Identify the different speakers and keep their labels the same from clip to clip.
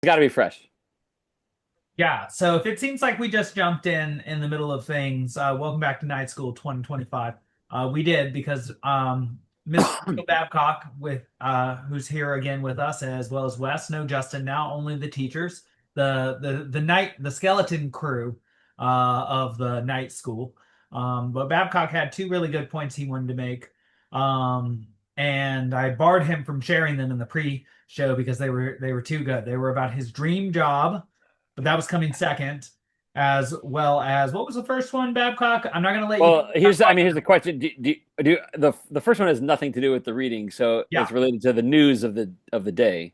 Speaker 1: It's got to be fresh.
Speaker 2: Yeah, so if it seems like we just jumped in the middle of things, welcome back to Night School 2025. We did because Mr. Babcock with who's here again with us as well as Wes, no Justin now, only the teachers, the skeleton crew of the night school. But Babcock had two really good points he wanted to make. Um, and I barred him from sharing them in the pre-show because they were too good. They were about his dream job, but that was coming second, as well as what was the first one, Babcock? I'm not going to let you.
Speaker 1: Well, here's the question. The first one has nothing to do with the reading, so
Speaker 2: Yeah.
Speaker 1: it's related to the news of the day.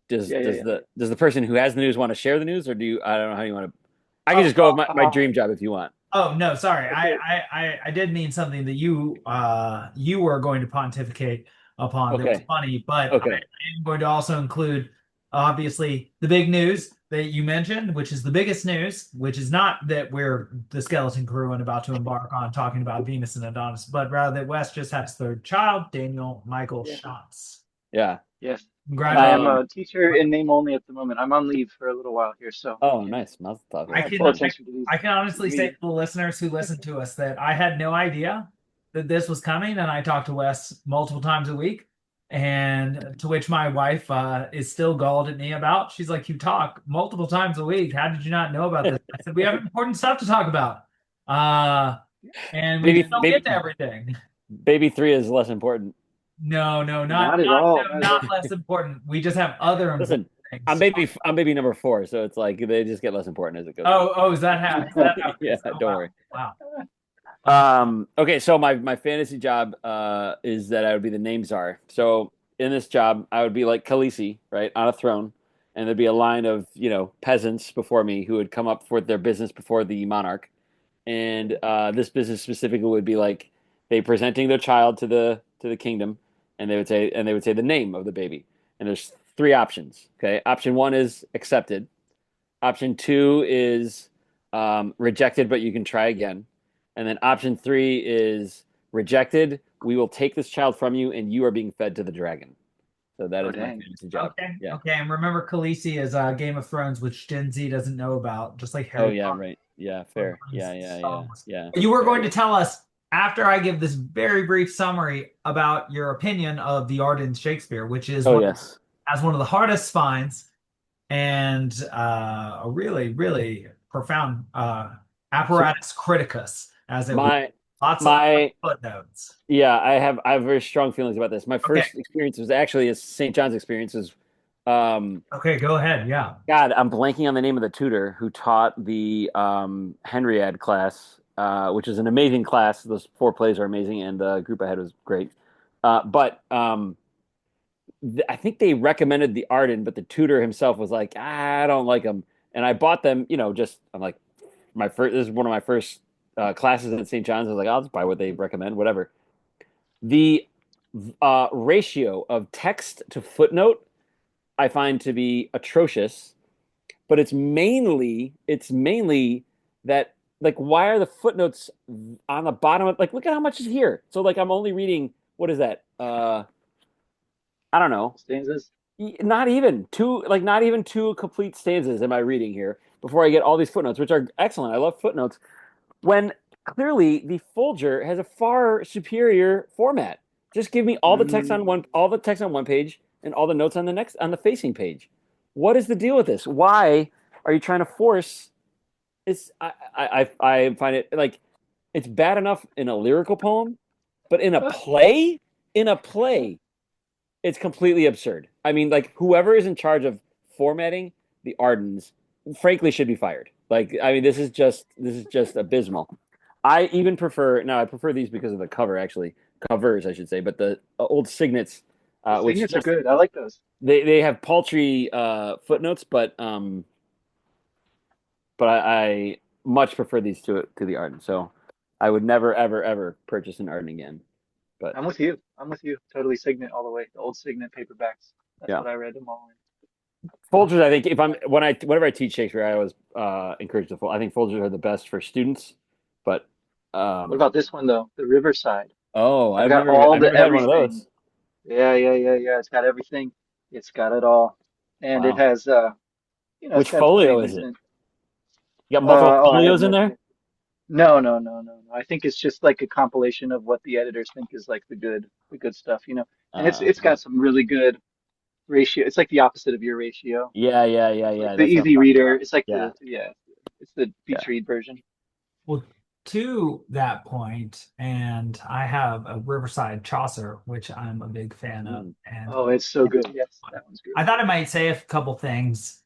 Speaker 1: Does
Speaker 3: Yeah, yeah,
Speaker 1: does
Speaker 3: yeah.
Speaker 1: the person who has the news want to share the news, or do you? I don't know how you want to. I can
Speaker 2: Oh,
Speaker 1: just go with my dream job if you want.
Speaker 2: oh no, sorry. I,
Speaker 3: Okay,
Speaker 2: I I did mean something that you were going to pontificate upon that was
Speaker 1: Okay.
Speaker 2: funny, but I
Speaker 1: Okay.
Speaker 2: am going to also include obviously the big news that you mentioned, which is the biggest news, which is not that we're the skeleton crew and about to embark on talking about Venus and Adonis, but rather that Wes just had his third child, Daniel Michael
Speaker 3: yeah,
Speaker 2: Schantz.
Speaker 1: Yeah.
Speaker 3: yes. And I am
Speaker 2: Congratulations.
Speaker 1: Um.
Speaker 3: a teacher in name only at the moment. I'm on leave for a little while here, so
Speaker 1: Oh,
Speaker 3: can't
Speaker 1: nice. Mazel tov.
Speaker 2: I
Speaker 1: Yeah.
Speaker 2: can
Speaker 3: full
Speaker 2: I,
Speaker 3: attention to
Speaker 2: I can
Speaker 3: these
Speaker 2: honestly say to
Speaker 3: meetings.
Speaker 2: the listeners who listen to us that I had no idea that this was coming, and I talked to Wes multiple times a week, and to which my wife is still galled at me about. She's like, "You talk multiple times a week. How did you not know about this?" I said, "We have important stuff to talk about, uh, and we
Speaker 1: Baby,
Speaker 2: just don't get
Speaker 1: baby,
Speaker 2: to everything."
Speaker 1: baby three is less important.
Speaker 2: No, no, not
Speaker 3: Not at
Speaker 2: not
Speaker 3: all.
Speaker 2: no,
Speaker 3: Not at all.
Speaker 2: not less important. We just have other important
Speaker 1: Listen,
Speaker 2: things.
Speaker 1: I'm baby number four, so it's like they just get less important as it goes on.
Speaker 2: Oh, is that how it
Speaker 1: Yeah,
Speaker 2: is? Oh
Speaker 1: don't
Speaker 2: wow,
Speaker 1: worry.
Speaker 2: wow. Uh,
Speaker 1: Okay, so my fantasy job is that I would be the name czar. So in this job, I would be like Khaleesi, right, on a throne, and there'd be a line of, peasants before me who would come up for their business before the monarch. And this business specifically would be like they presenting their child to the kingdom, and they would say the name of the baby. And there's three options. Okay, option one is accepted. Option two is rejected, but you can try again. And then option three is rejected. We will take this child from you, and you are being fed to the dragon. So that
Speaker 3: Oh,
Speaker 1: is my
Speaker 3: dang.
Speaker 1: fantasy job.
Speaker 2: Okay,
Speaker 1: Yeah.
Speaker 2: okay. And remember, Khaleesi is Game of Thrones, which Gen Z doesn't know about, just like
Speaker 1: Oh
Speaker 2: Harry
Speaker 1: yeah,
Speaker 2: Potter.
Speaker 1: right. Yeah,
Speaker 2: or
Speaker 1: fair. Yeah, yeah,
Speaker 2: Star
Speaker 1: yeah,
Speaker 2: Wars.
Speaker 1: yeah.
Speaker 2: You were
Speaker 1: Fair.
Speaker 2: going to tell us after I give this very brief summary about your opinion of the art in Shakespeare, which is
Speaker 1: Oh
Speaker 2: one
Speaker 1: yes.
Speaker 2: as one of the hardest finds and a really, really profound
Speaker 1: So
Speaker 2: apparatus criticus, as it were.
Speaker 1: my
Speaker 2: Lots of
Speaker 1: my
Speaker 2: footnotes.
Speaker 1: yeah, I have very strong feelings about this. My
Speaker 2: Okay,
Speaker 1: first experience was actually a St. John's experience. Was um
Speaker 2: okay, go ahead. Yeah.
Speaker 1: God, I'm blanking on the name of the tutor who taught the Henriad class, which is an amazing class. Those four plays are amazing, and the group I had was great. But I think they recommended the Arden, but the tutor himself was like, I don't like them, and I bought them. Just I'm like, my first. This is one of my first classes at St. John's. I was like, I'll just buy what they recommend, whatever. The ratio of text to footnote I find to be atrocious, but it's mainly that, like, why are the footnotes on the bottom of, like, look at how much is here. So like I'm only reading, what is that? I don't know.
Speaker 3: Stanzas.
Speaker 1: Not even two complete stanzas am I reading here before I get all these footnotes, which are excellent. I love footnotes. When clearly the Folger has a far superior format. Just give me
Speaker 3: Mm,
Speaker 1: all the text on one page and all the notes on the facing page. What is the deal with this? Why are you trying to force? It's I find it like it's bad enough in a lyrical poem, but in a play, it's completely absurd. I mean, like, whoever is in charge of formatting the Ardens, frankly, should be fired. Like, I mean, this is just abysmal. I prefer these because of the cover, actually, covers, I should say, but the old signets,
Speaker 3: the
Speaker 1: which
Speaker 3: signets are
Speaker 1: just
Speaker 3: good. I like those.
Speaker 1: they have paltry footnotes, but I much prefer these to the Arden. So I would never ever ever purchase an Arden again. But
Speaker 3: I'm with you. I'm with you. Totally Signet all the way. The old Signet paperbacks. That's
Speaker 1: yeah.
Speaker 3: what I read them all
Speaker 1: Folgers, I think, if I'm when I whenever I teach Shakespeare, I always encourage the Folgers. I think Folgers are the best for students. But
Speaker 3: What
Speaker 1: um,
Speaker 3: about this one though? The Riverside.
Speaker 1: oh,
Speaker 3: I've got all
Speaker 1: I've
Speaker 3: the
Speaker 1: never had one of
Speaker 3: everything.
Speaker 1: those.
Speaker 3: Yeah, yeah, yeah, yeah. It's got everything. It's got it all. And it
Speaker 1: Wow.
Speaker 3: has It's
Speaker 1: Which
Speaker 3: got pretty
Speaker 1: folio is it?
Speaker 3: decent.
Speaker 1: You got multiple
Speaker 3: Oh, I have
Speaker 1: folios in
Speaker 3: no
Speaker 1: there?
Speaker 3: idea. No, no, no, no, no. I think it's just like a compilation of what the editors think is like the good stuff, And it's
Speaker 1: Okay.
Speaker 3: got some really good ratio. It's like the opposite of your ratio.
Speaker 1: Yeah, yeah, yeah,
Speaker 3: It's like
Speaker 1: yeah.
Speaker 3: the
Speaker 1: That's what I'm
Speaker 3: easy
Speaker 1: talking
Speaker 3: reader.
Speaker 1: about.
Speaker 3: It's like
Speaker 1: Yeah,
Speaker 3: it's the
Speaker 1: yeah.
Speaker 3: beach read version.
Speaker 2: Well, to that point, and I have a Riverside Chaucer, which I'm a big fan of,
Speaker 1: Mm.
Speaker 2: and
Speaker 3: Oh, it's so good. Yes, that one's
Speaker 2: I
Speaker 3: great.
Speaker 2: thought I might say a couple things.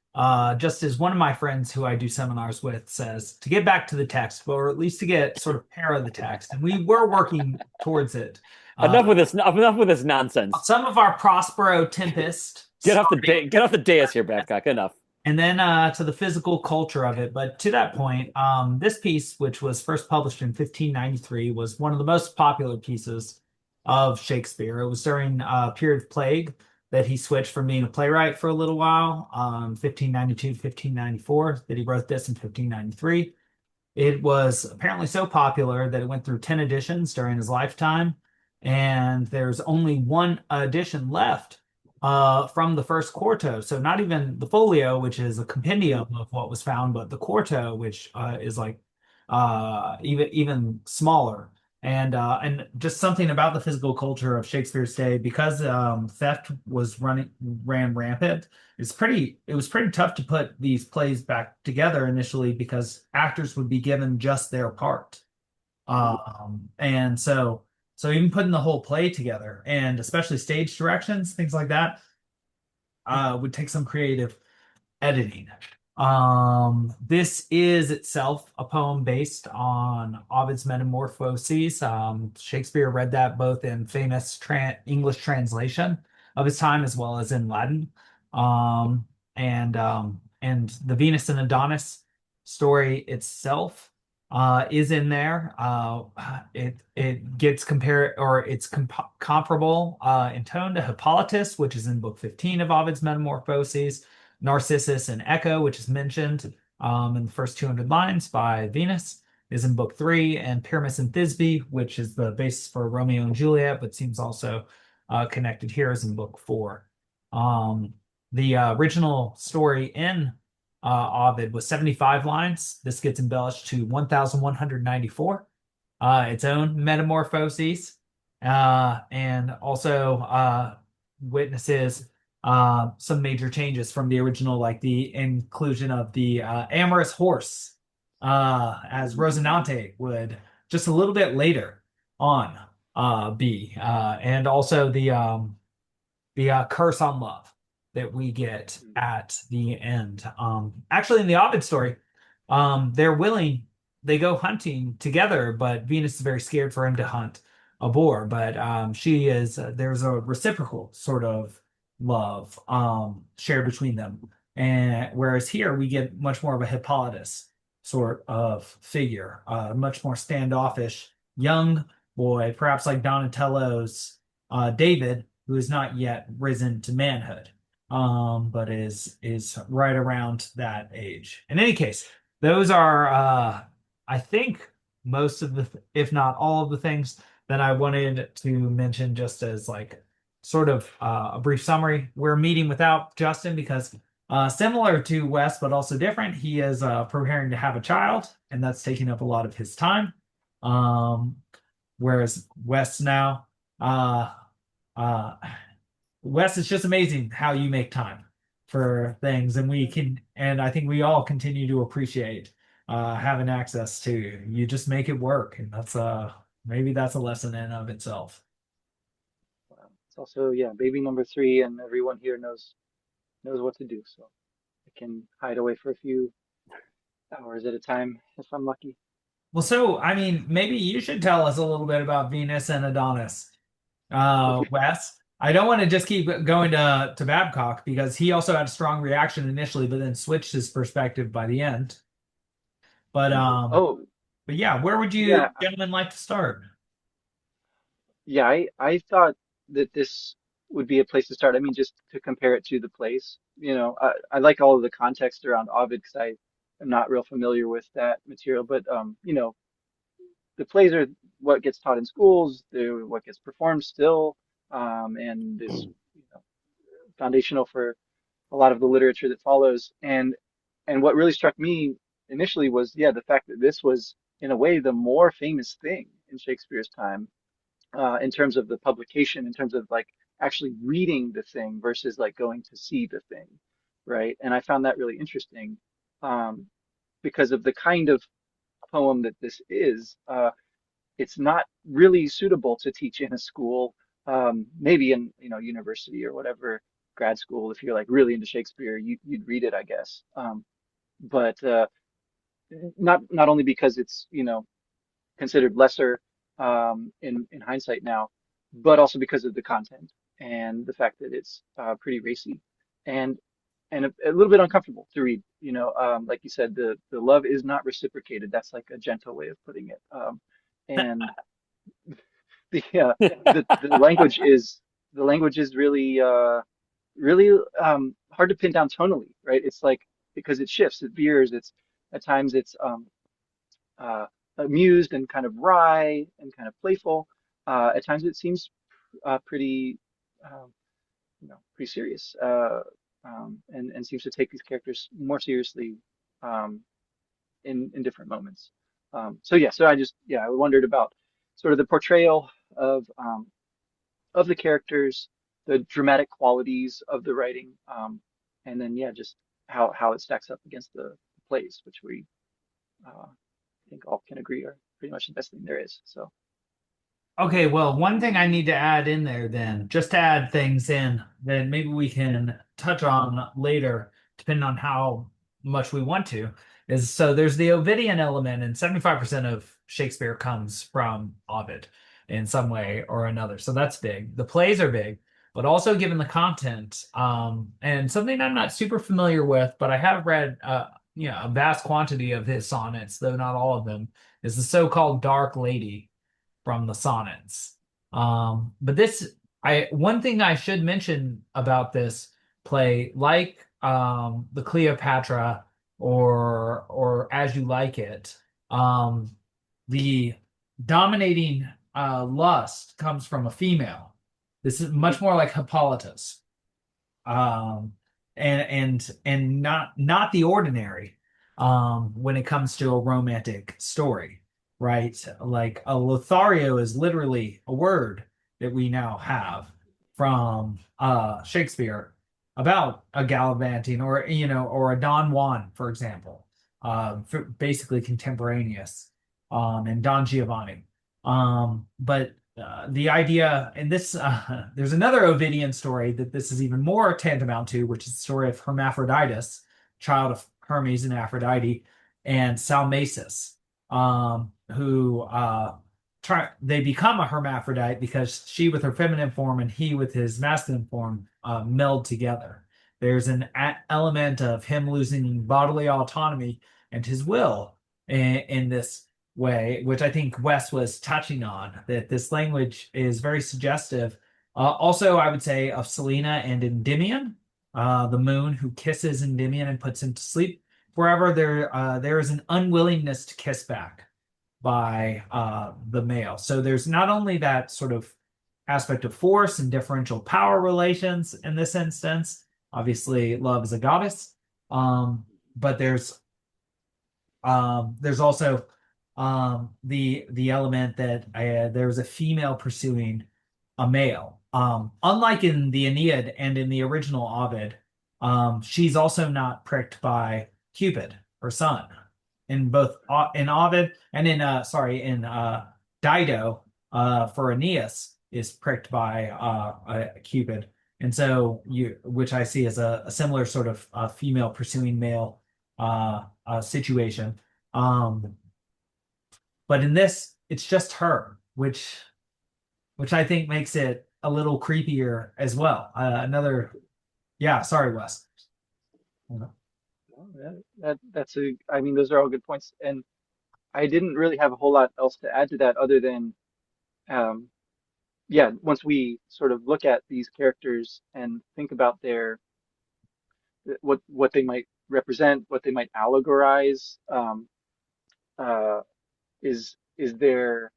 Speaker 2: Just as one of my friends who I do seminars with says, to get back to the text, or at least to get sort of pair of the text, and we were working towards it. Uh,
Speaker 1: Enough with this. Enough with this nonsense.
Speaker 2: some of our Prospero Tempest starting,
Speaker 1: Get off the dais here, Babcock. Enough.
Speaker 2: and then to the physical culture of it. But to that point, this piece, which was first published in 1593, was one of the most popular pieces of Shakespeare. It was during a period of plague that he switched from being a playwright for a little while, 1592 1594, that he wrote this in 1593. It was apparently so popular that it went through 10 editions during his lifetime, and there's only one edition left from the first quarto. So not even the folio, which is a compendium of what was found, but the quarto, which is like even smaller. And just something about the physical culture of Shakespeare's day, because theft ran rampant. It was pretty tough to put these plays back together initially because actors would be given just their part. And so even putting the whole play together, and especially stage directions, things like that, would take some creative editing. This is itself a poem based on Ovid's Metamorphoses. Shakespeare read that both in famous English translation of his time as well as in Latin. And the Venus and Adonis story itself is in there. It gets compared, or it's comparable in tone to Hippolytus, which is in book 15 of Ovid's Metamorphoses. Narcissus and Echo, which is mentioned in the first 200 lines by Venus, is in book 3, and Pyramus and Thisbe, which is the basis for Romeo and Juliet, but seems also connected here, is in book 4. The original story in Ovid was 75 lines. This gets embellished to 1,194. Its own metamorphoses, and also witnesses some major changes from the original, like the inclusion of the amorous horse, as Rosinante would just a little bit later on be, and also the curse on love that we get at the end. Actually, in the Ovid story, they're willing, they go hunting together, but Venus is very scared for him to hunt a boar. But she is, there's a reciprocal sort of love shared between them. And whereas here we get much more of a Hippolytus sort of figure, much more standoffish young boy, perhaps like Donatello's David, who is not yet risen to manhood, but is right around that age. In any case, those are, I think, most of the, if not all of the things that I wanted to mention, just as like sort of a brief summary. We're meeting without Justin because, similar to Wes, but also different, he is preparing to have a child, and that's taking up a lot of his time. Um, whereas Wes now, uh, uh, Wes, it's just amazing how you make time for things, and I think we all continue to appreciate having access to you. You just make it work, and that's maybe that's a lesson in of itself.
Speaker 3: It's also, yeah, baby number 3, and everyone here knows what to do. So I can hide away for a few hours at a time if I'm lucky.
Speaker 2: Well, so I mean, maybe you should tell us a little bit about Venus and Adonis,
Speaker 3: Okay.
Speaker 2: Wes. I don't want to just keep going to Babcock because he also had a strong reaction initially, but then switched his perspective by the end. But um,
Speaker 3: Oh,
Speaker 2: but yeah, where would you
Speaker 3: yeah,
Speaker 2: gentlemen like to start?
Speaker 3: yeah. I thought that this would be a place to start. I mean, just to compare it to the plays. I like all of the context around Ovid because I am not real familiar with that material. But the plays are what gets taught in schools. They're what gets performed still, and is foundational for a lot of the literature that follows. And and what really struck me initially was, yeah, the fact that this was in a way the more famous thing in Shakespeare's time, in terms of the publication, in terms of like actually reading the thing versus like going to see the thing, right? And I found that really interesting, um, because of the kind of poem that this is. It's not really suitable to teach in a school, maybe in, university or whatever, grad school. If you're like really into Shakespeare, you'd read it, I guess. But not only because it's, considered lesser, in hindsight now, but also because of the content and the fact that it's pretty racy and a little bit uncomfortable to read. Like you said, the love is not reciprocated. That's like a gentle way of putting it. And the the language is really really hard to pin down tonally, right? It's like because it shifts, it veers. It's at times it's uh, amused and kind of wry and kind of playful. At times it seems pretty, um, pretty serious, and seems to take these characters more seriously, um, in different moments. So yeah, so I wondered about sort of the portrayal of the characters, the dramatic qualities of the writing, and then yeah, just how it stacks up against the plays, which we I think all can agree are pretty much the best thing there is. So
Speaker 2: Okay, well, one thing I need to add in there then, just to add things in that maybe we can touch on later, depending on how much we want to, is so there's the Ovidian element, and 75% of Shakespeare comes from Ovid in some way or another. So that's big. The plays are big, but also given the content, and something I'm not super familiar with, but I have read a vast quantity of his sonnets, though not all of them, is the so-called Dark Lady from the sonnets. But this, one thing I should mention about this play, like the Cleopatra or As You Like It, the dominating lust comes from a female. This is much more like Hippolytus, um, and not the ordinary when it comes to a romantic story, right? Like a Lothario is literally a word that we now have from Shakespeare about a gallivanting or a Don Juan, for example, basically contemporaneous, and Don Giovanni. But the idea, and this, there's another Ovidian story that this is even more tantamount to, which is the story of Hermaphroditus, child of Hermes and Aphrodite, and Salmacis, who they become a hermaphrodite because she with her feminine form and he with his masculine form meld together. There's an element of him losing bodily autonomy and his will in this way, which I think Wes was touching on, that this language is very suggestive. Also, I would say of Selena and Endymion, the moon who kisses Endymion and puts him to sleep. Wherever there is an unwillingness to kiss back by the male. So there's not only that sort of aspect of force and differential power relations in this instance. Obviously, love is a goddess, but there's also the element that there's a female pursuing a male. Unlike in the Aeneid and in the original Ovid, she's also not pricked by Cupid, her son. In both in Ovid and in Dido, for Aeneas is pricked by Cupid, and so which I see as a similar sort of female pursuing male situation. Um, but in this, it's just her, which I think makes it a little creepier as well. Yeah, sorry, Wes.
Speaker 3: well, I mean, those are all good points, and I didn't really have a whole lot else to add to that other than, um, yeah, once we sort of look at these characters and think about what they might represent, what they might allegorize, uh, is there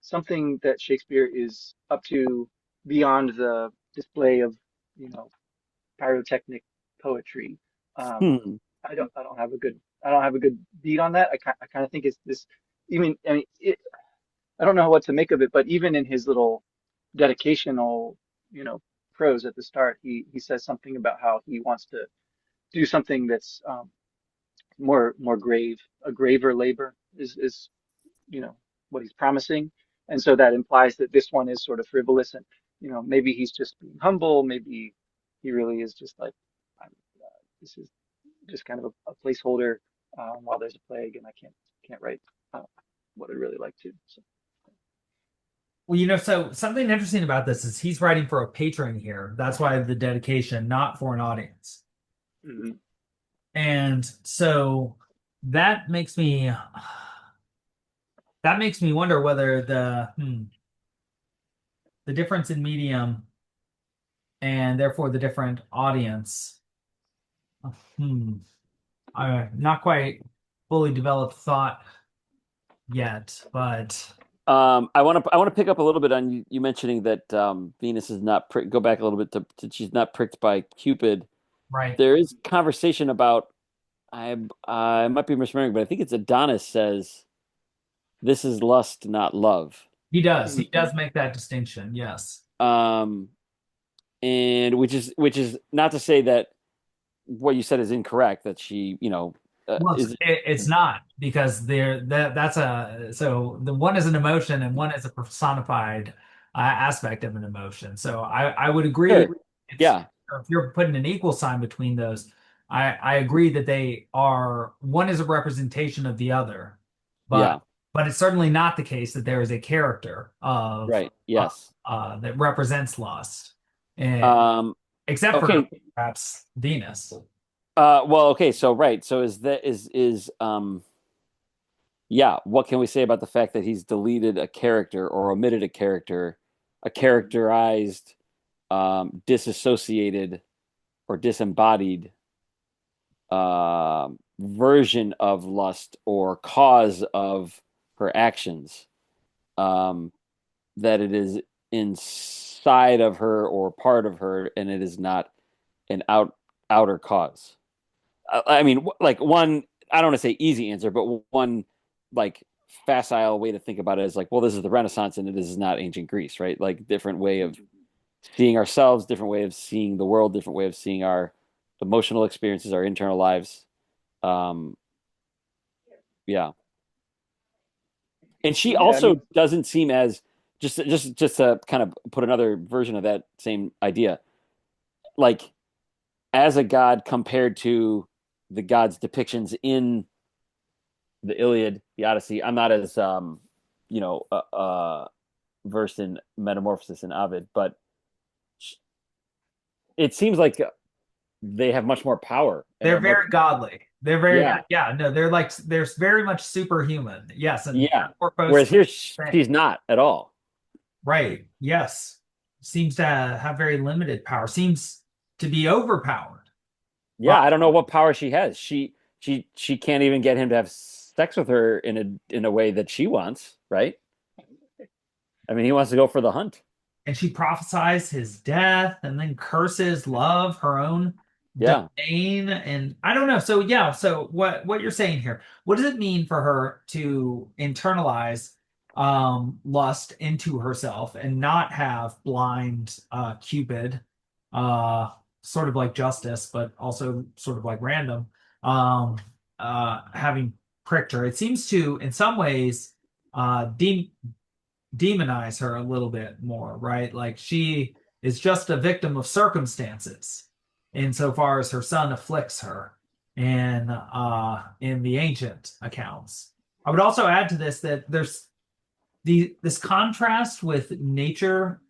Speaker 3: something that Shakespeare is up to beyond the display of, you know, pyrotechnic poetry? Um,
Speaker 1: Hmm.
Speaker 3: I don't have a good beat on that. I kind of think it's this. Even I mean, I don't know what to make of it, but even in his little dedicational, you know, prose at the start, he says something about how he wants to do something that's more grave, a graver labor is you know what he's promising, and so that implies that this one is sort of frivolous, and you know maybe he's just being humble, maybe he really is just like I'm, this is just kind of a placeholder while there's a plague, and I can't write uh, what I'd really like to. So.
Speaker 2: Well, so something interesting about this is he's writing for a patron here. That's why the dedication, not for an audience.
Speaker 3: Mhm.
Speaker 2: And so that makes me wonder whether the difference in medium and therefore the different audience, hmm, not quite fully developed thought yet, but
Speaker 1: I want to pick up a little bit on you mentioning that Venus is not go back a little bit to she's not pricked by Cupid.
Speaker 2: right.
Speaker 1: There is conversation about I might be misremembering, but I think it's Adonis says this is lust, not love.
Speaker 2: He does. He
Speaker 3: Mhm.
Speaker 2: does make that distinction. Yes.
Speaker 1: Um, and which is not to say that what you said is incorrect. That she,
Speaker 2: Well,
Speaker 1: is
Speaker 2: it's not because that's so the one is an emotion and one is a personified aspect of an emotion. So I would agree.
Speaker 1: sure,
Speaker 2: It's
Speaker 1: yeah,
Speaker 2: if you're putting an equal sign between those, I agree that they are one is a representation of the other, but
Speaker 1: yeah,
Speaker 2: it's certainly not the case that there is a character of
Speaker 1: right, yes.
Speaker 2: that represents lust, and
Speaker 1: Um,
Speaker 2: except for
Speaker 1: okay.
Speaker 2: perhaps Venus.
Speaker 1: Well, okay. So right. So is yeah. What can we say about the fact that he's deleted a character or omitted a character, a characterized, disassociated or disembodied version of lust or cause of her actions, um, that it is inside of her or part of her, and it is not an outer cause. I mean, like one, I don't want to say easy answer, but one like facile way to think about it is like, well, this is the Renaissance and this is not ancient Greece, right? Like different way of seeing ourselves, different way of seeing the world, different way of seeing our emotional experiences, our internal lives. Um, yeah. And she
Speaker 3: Yeah, I
Speaker 1: also
Speaker 3: mean,
Speaker 1: doesn't seem as just to kind of put another version of that same idea, like as a god compared to the gods' depictions in the Iliad, the Odyssey. I'm not as you know, versed in Metamorphosis and Ovid, but it seems like they have much more power and
Speaker 2: They're
Speaker 1: are much,
Speaker 2: very godly. They're very,
Speaker 1: yeah,
Speaker 2: yeah, no, they're very much superhuman. Yes, and
Speaker 1: yeah.
Speaker 2: Porpoise,
Speaker 1: Whereas here
Speaker 2: same.
Speaker 1: she's not at all.
Speaker 2: Right. Yes. Seems to have very limited power. Seems to be overpowered.
Speaker 1: Yeah,
Speaker 2: But
Speaker 1: I don't know what power she has. She can't even get him to have sex with her in a way that she wants, right? I mean, he wants to go for the hunt.
Speaker 2: and she prophesies his death and then curses love, her own
Speaker 1: Yeah.
Speaker 2: domain. And I don't know. So yeah, so what you're saying here, what does it mean for her to internalize lust into herself and not have blind Cupid, uh sort of like justice, but also sort of like random, um having pricked her? It seems to, in some ways, de demonize her a little bit more, right? Like she is just a victim of circumstances insofar as her son afflicts her in the ancient accounts. I would also add to this that there's this contrast with nature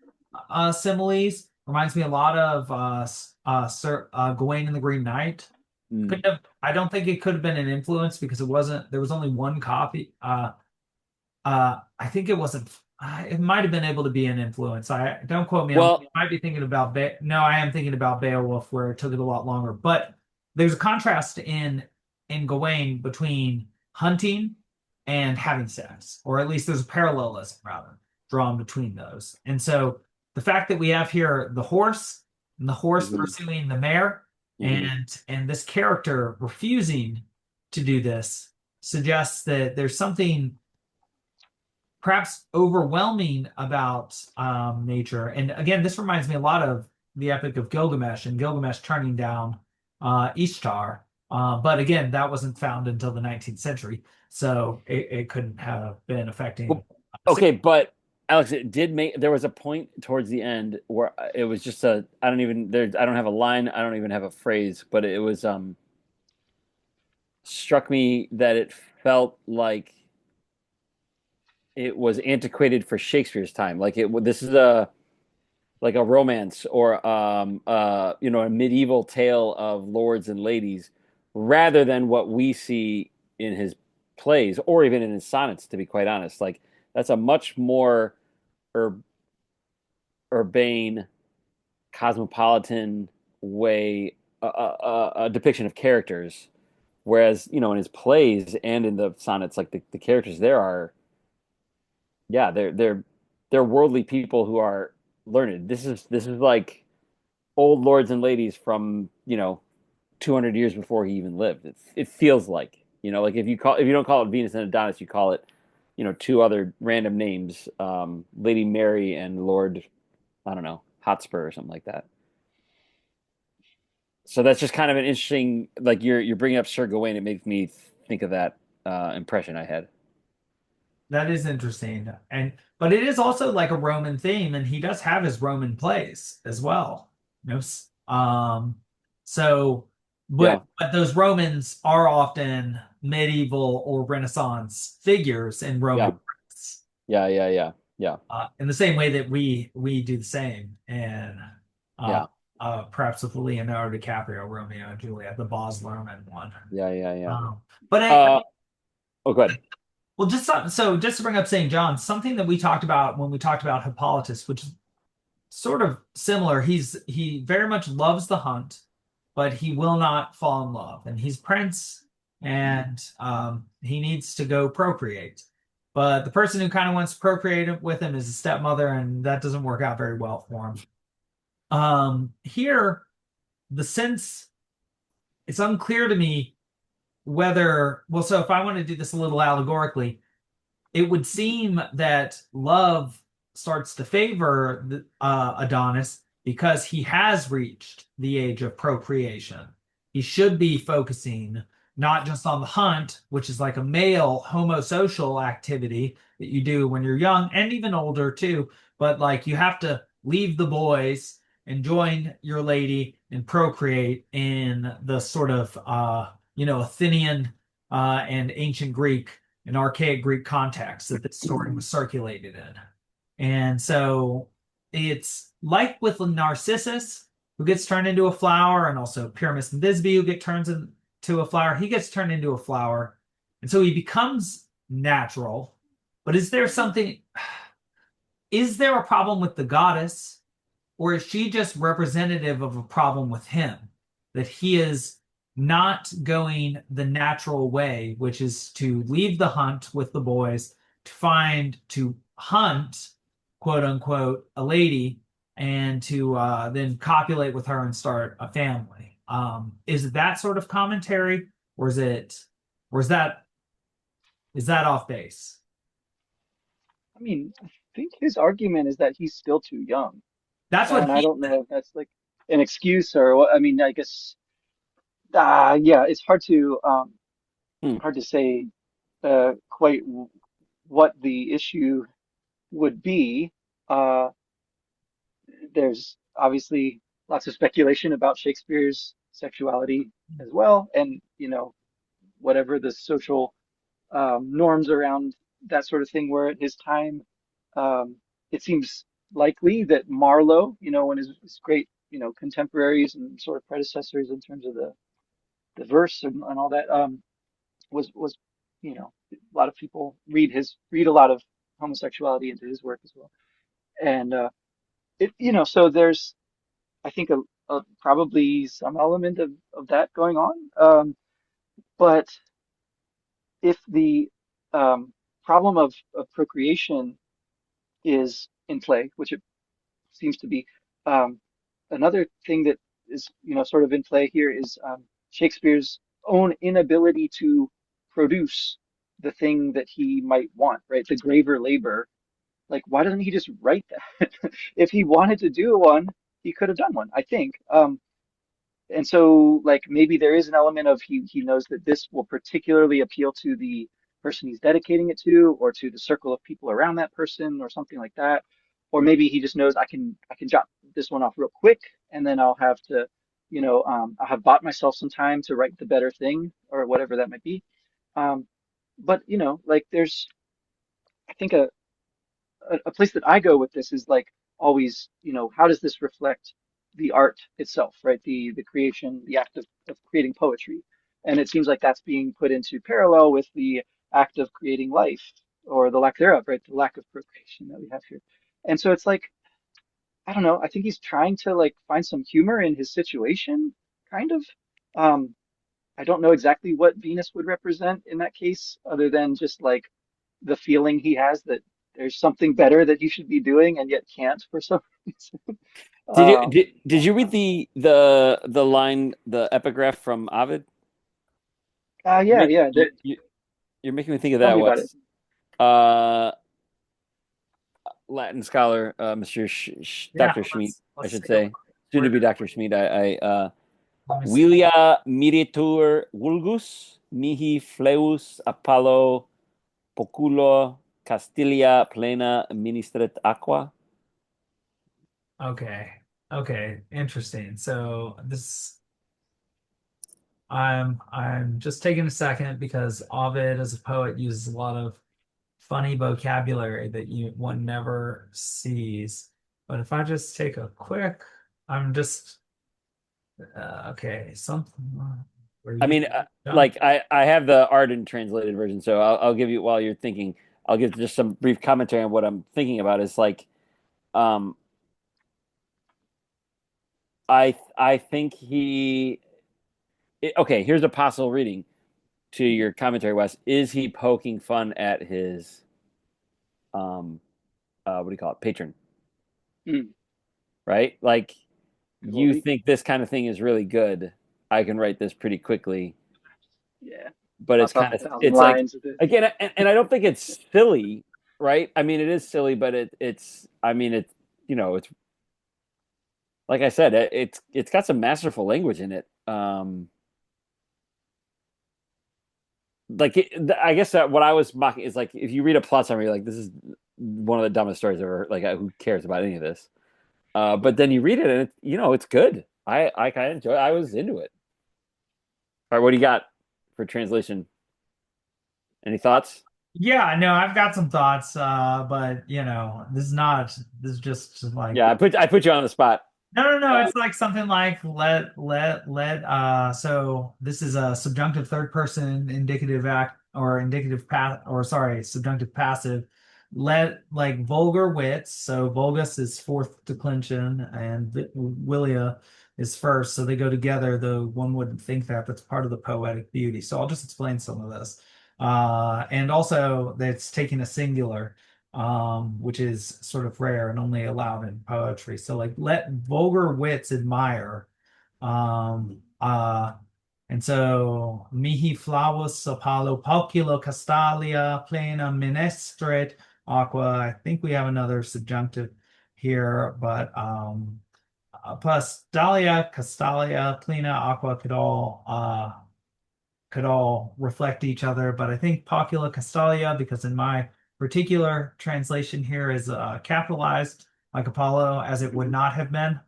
Speaker 2: similes reminds me a lot of Sir Gawain and the Green Knight.
Speaker 1: Mm.
Speaker 2: Could have, I don't think it could have been an influence because it wasn't, there was only one copy. I think it wasn't. It might have been able to be an influence. I don't quote me. I
Speaker 1: Well,
Speaker 2: might be thinking about no, I am thinking about Beowulf, where it took it a lot longer. But there's a contrast in Gawain between hunting and having sex, or at least there's a parallelism rather drawn between those. And so the fact that we have here the horse and the horse
Speaker 1: mhm.
Speaker 2: pursuing the mare
Speaker 1: Hmm.
Speaker 2: And this character refusing to do this suggests that there's something perhaps overwhelming about nature. And again, this reminds me a lot of the Epic of Gilgamesh and Gilgamesh turning down Ishtar. But again, that wasn't found until the 19th century, so it couldn't have been affecting.
Speaker 1: Well, okay, but Alex, it did make there was a point towards the end where it was just a I don't even there I don't have a line, I don't even have a phrase, but it was struck me that it felt like it was antiquated for Shakespeare's time. Like this is a like a romance or a medieval tale of lords and ladies rather than what we see in his plays or even in his sonnets, to be quite honest. Like that's a much more ur urbane, cosmopolitan way a depiction of characters. Whereas, in his plays and in the sonnets, like the characters there are, yeah, they're worldly people who are learned. This is like old lords and ladies from 200 years before he even lived. It feels like like if you don't call it Venus and Adonis, you call it two other random names, Lady Mary and Lord, I don't know, Hotspur or something like that. So that's just kind of an interesting, like you're bringing up Sir Gawain. It makes me think of that impression I had.
Speaker 2: That is interesting. And but it is also like a Roman theme, and he does have his Roman plays as well. So
Speaker 1: Yeah,
Speaker 2: but those Romans are often medieval or Renaissance figures in
Speaker 1: yeah,
Speaker 2: Roman myths,
Speaker 1: yeah,
Speaker 2: in the same way that we do the same, and uh,
Speaker 1: yeah,
Speaker 2: perhaps with Leonardo DiCaprio, Romeo and Juliet, the Baz Luhrmann one.
Speaker 1: yeah.
Speaker 2: Um, but
Speaker 1: Uh, oh, good.
Speaker 2: well, just to bring up St. John, something that we talked about when we talked about Hippolytus, which is sort of similar. He very much loves the hunt, but he will not fall in love, and he's prince, and he needs to go procreate. But the person who kind of wants to procreate with him is a stepmother, and that doesn't work out very well for him. Here, the sense it's unclear to me whether well, so if I want to do this a little allegorically, it would seem that love starts to favor Adonis because he has reached the age of procreation. He should be focusing not just on the hunt, which is like a male homosocial activity that you do when you're young and even older too, but like you have to leave the boys and join your lady and procreate in the sort of Athenian and ancient Greek an archaic Greek context that this story was circulated in. And so it's like with Narcissus, who gets turned into a flower, and also Pyramus and Thisbe, who get turned into a flower. He gets turned into a flower. And so he becomes natural. But is there a problem with the goddess, or is she just representative of a problem with him? That he is not going the natural way, which is to leave the hunt with the boys, to hunt, quote unquote, a lady, and to then copulate with her and start a family. Is it that sort of commentary, or is that off base?
Speaker 3: I mean, I think his argument is that he's still too young,
Speaker 2: That's what
Speaker 3: and I
Speaker 2: he.
Speaker 3: don't know if that's like an excuse or what. I mean, I guess, yeah, it's
Speaker 1: Hmm.
Speaker 3: hard to say quite what the issue would be. Uh, there's obviously lots of speculation about Shakespeare's sexuality as well, and whatever the social norms around that sort of thing were at his time. Um, it seems likely that Marlowe, one of his great, contemporaries and sort of predecessors in terms of the verse and all that, was, a lot of people read a lot of homosexuality into his work as well. And so there's, I think, probably some element of that going on. But if the problem of procreation is in play, which it seems to be, um, another thing that is sort of in play here is Shakespeare's own inability to produce the thing that he might want, right? The graver labor. Like, why doesn't he just write that? If he wanted to do one, he could have done one, I think. And so, like, maybe there is an element of he knows that this will particularly appeal to the person he's dedicating it to, or to the circle of people around that person, or something like that. Or maybe he just knows I can jot this one off real quick, and then I'll have to, I'll have bought myself some time to write the better thing, or whatever that might be. But like there's, I think a place that I go with this is like always, how does this reflect the art itself, right? The creation, the act of creating poetry. And it seems like that's being put into parallel with the act of creating life or the lack thereof, right? The lack of procreation that we have here. And so it's like, I don't know, I think he's trying to like find some humor in his situation, kind of. Um, I don't know exactly what Venus would represent in that case, other than just like the feeling he has that there's something better that you should be doing and yet can't for some reason.
Speaker 1: Did you
Speaker 3: Um,
Speaker 1: did you read the line, the epigraph from Ovid? You're
Speaker 3: yeah,
Speaker 1: make,
Speaker 3: yeah.
Speaker 1: you're making me think of
Speaker 3: Tell
Speaker 1: that.
Speaker 3: me about it.
Speaker 1: What's uh Latin scholar, Mr.
Speaker 2: Yeah,
Speaker 1: Dr. Schmid, I
Speaker 2: let's
Speaker 1: should
Speaker 2: take a
Speaker 1: say, soon to
Speaker 2: look.
Speaker 1: be Dr. Schmid.
Speaker 2: Let me see.
Speaker 1: Vilia miritur vulgus mihi fleus Apollo poculo Castilia plena ministret aqua.
Speaker 2: Okay. Okay. Interesting. So this I'm just taking a second because Ovid as a poet uses a lot of funny vocabulary that one never sees. But if I just take a quick, I'm just okay, something where
Speaker 1: I
Speaker 2: you
Speaker 1: mean,
Speaker 2: jump.
Speaker 1: like I have the ardent translated version, so I'll give you while you're thinking. I'll give just some brief commentary on what I'm thinking about. It's like, um, I think okay. Here's a possible reading to your commentary, Wes. Is he poking fun at his um, what do you call it, patron?
Speaker 3: Hmm,
Speaker 1: Right? Like,
Speaker 3: could well
Speaker 1: you
Speaker 3: be.
Speaker 1: think this kind of thing is really good. I can write this pretty quickly,
Speaker 3: Yeah.
Speaker 1: but it's
Speaker 3: Knock
Speaker 1: kind
Speaker 3: off a
Speaker 1: of
Speaker 3: thousand
Speaker 1: it's like
Speaker 3: lines of this.
Speaker 1: again, and I don't think it's silly, right? I mean, it is silly, but it's I mean it's it's like I said, it's got some masterful language in it. Like I guess that what I was mocking is like if you read a plot summary, like this is one of the dumbest stories ever. Like who cares about any of this? But then you read it and it's good. I kind of enjoy. I was into it. All right, what do you got for translation? Any thoughts?
Speaker 2: Yeah, no, I've got some thoughts, but this is just like
Speaker 1: Yeah, I put you on the spot.
Speaker 2: no,
Speaker 1: Uh,
Speaker 2: it's like something like so this is a subjunctive third person indicative act or indicative path or sorry, subjunctive passive. Let like vulgar wits, so vulgus is fourth declension and Willia is first, so they go together, though one wouldn't think that that's part of the poetic beauty. So I'll just explain some of this. And also that's taking a singular which is sort of rare and only allowed in poetry. So like let vulgar wits admire. Um, uh, and so mihi flavus Apollo pauculo castalia plena menestret aqua. I think we have another subjunctive here, but plus Dahlia, Castalia, Plena, Aqua could all reflect each other, but I think Pocula Castalia, because in my particular translation here is capitalized like Apollo as it would not have been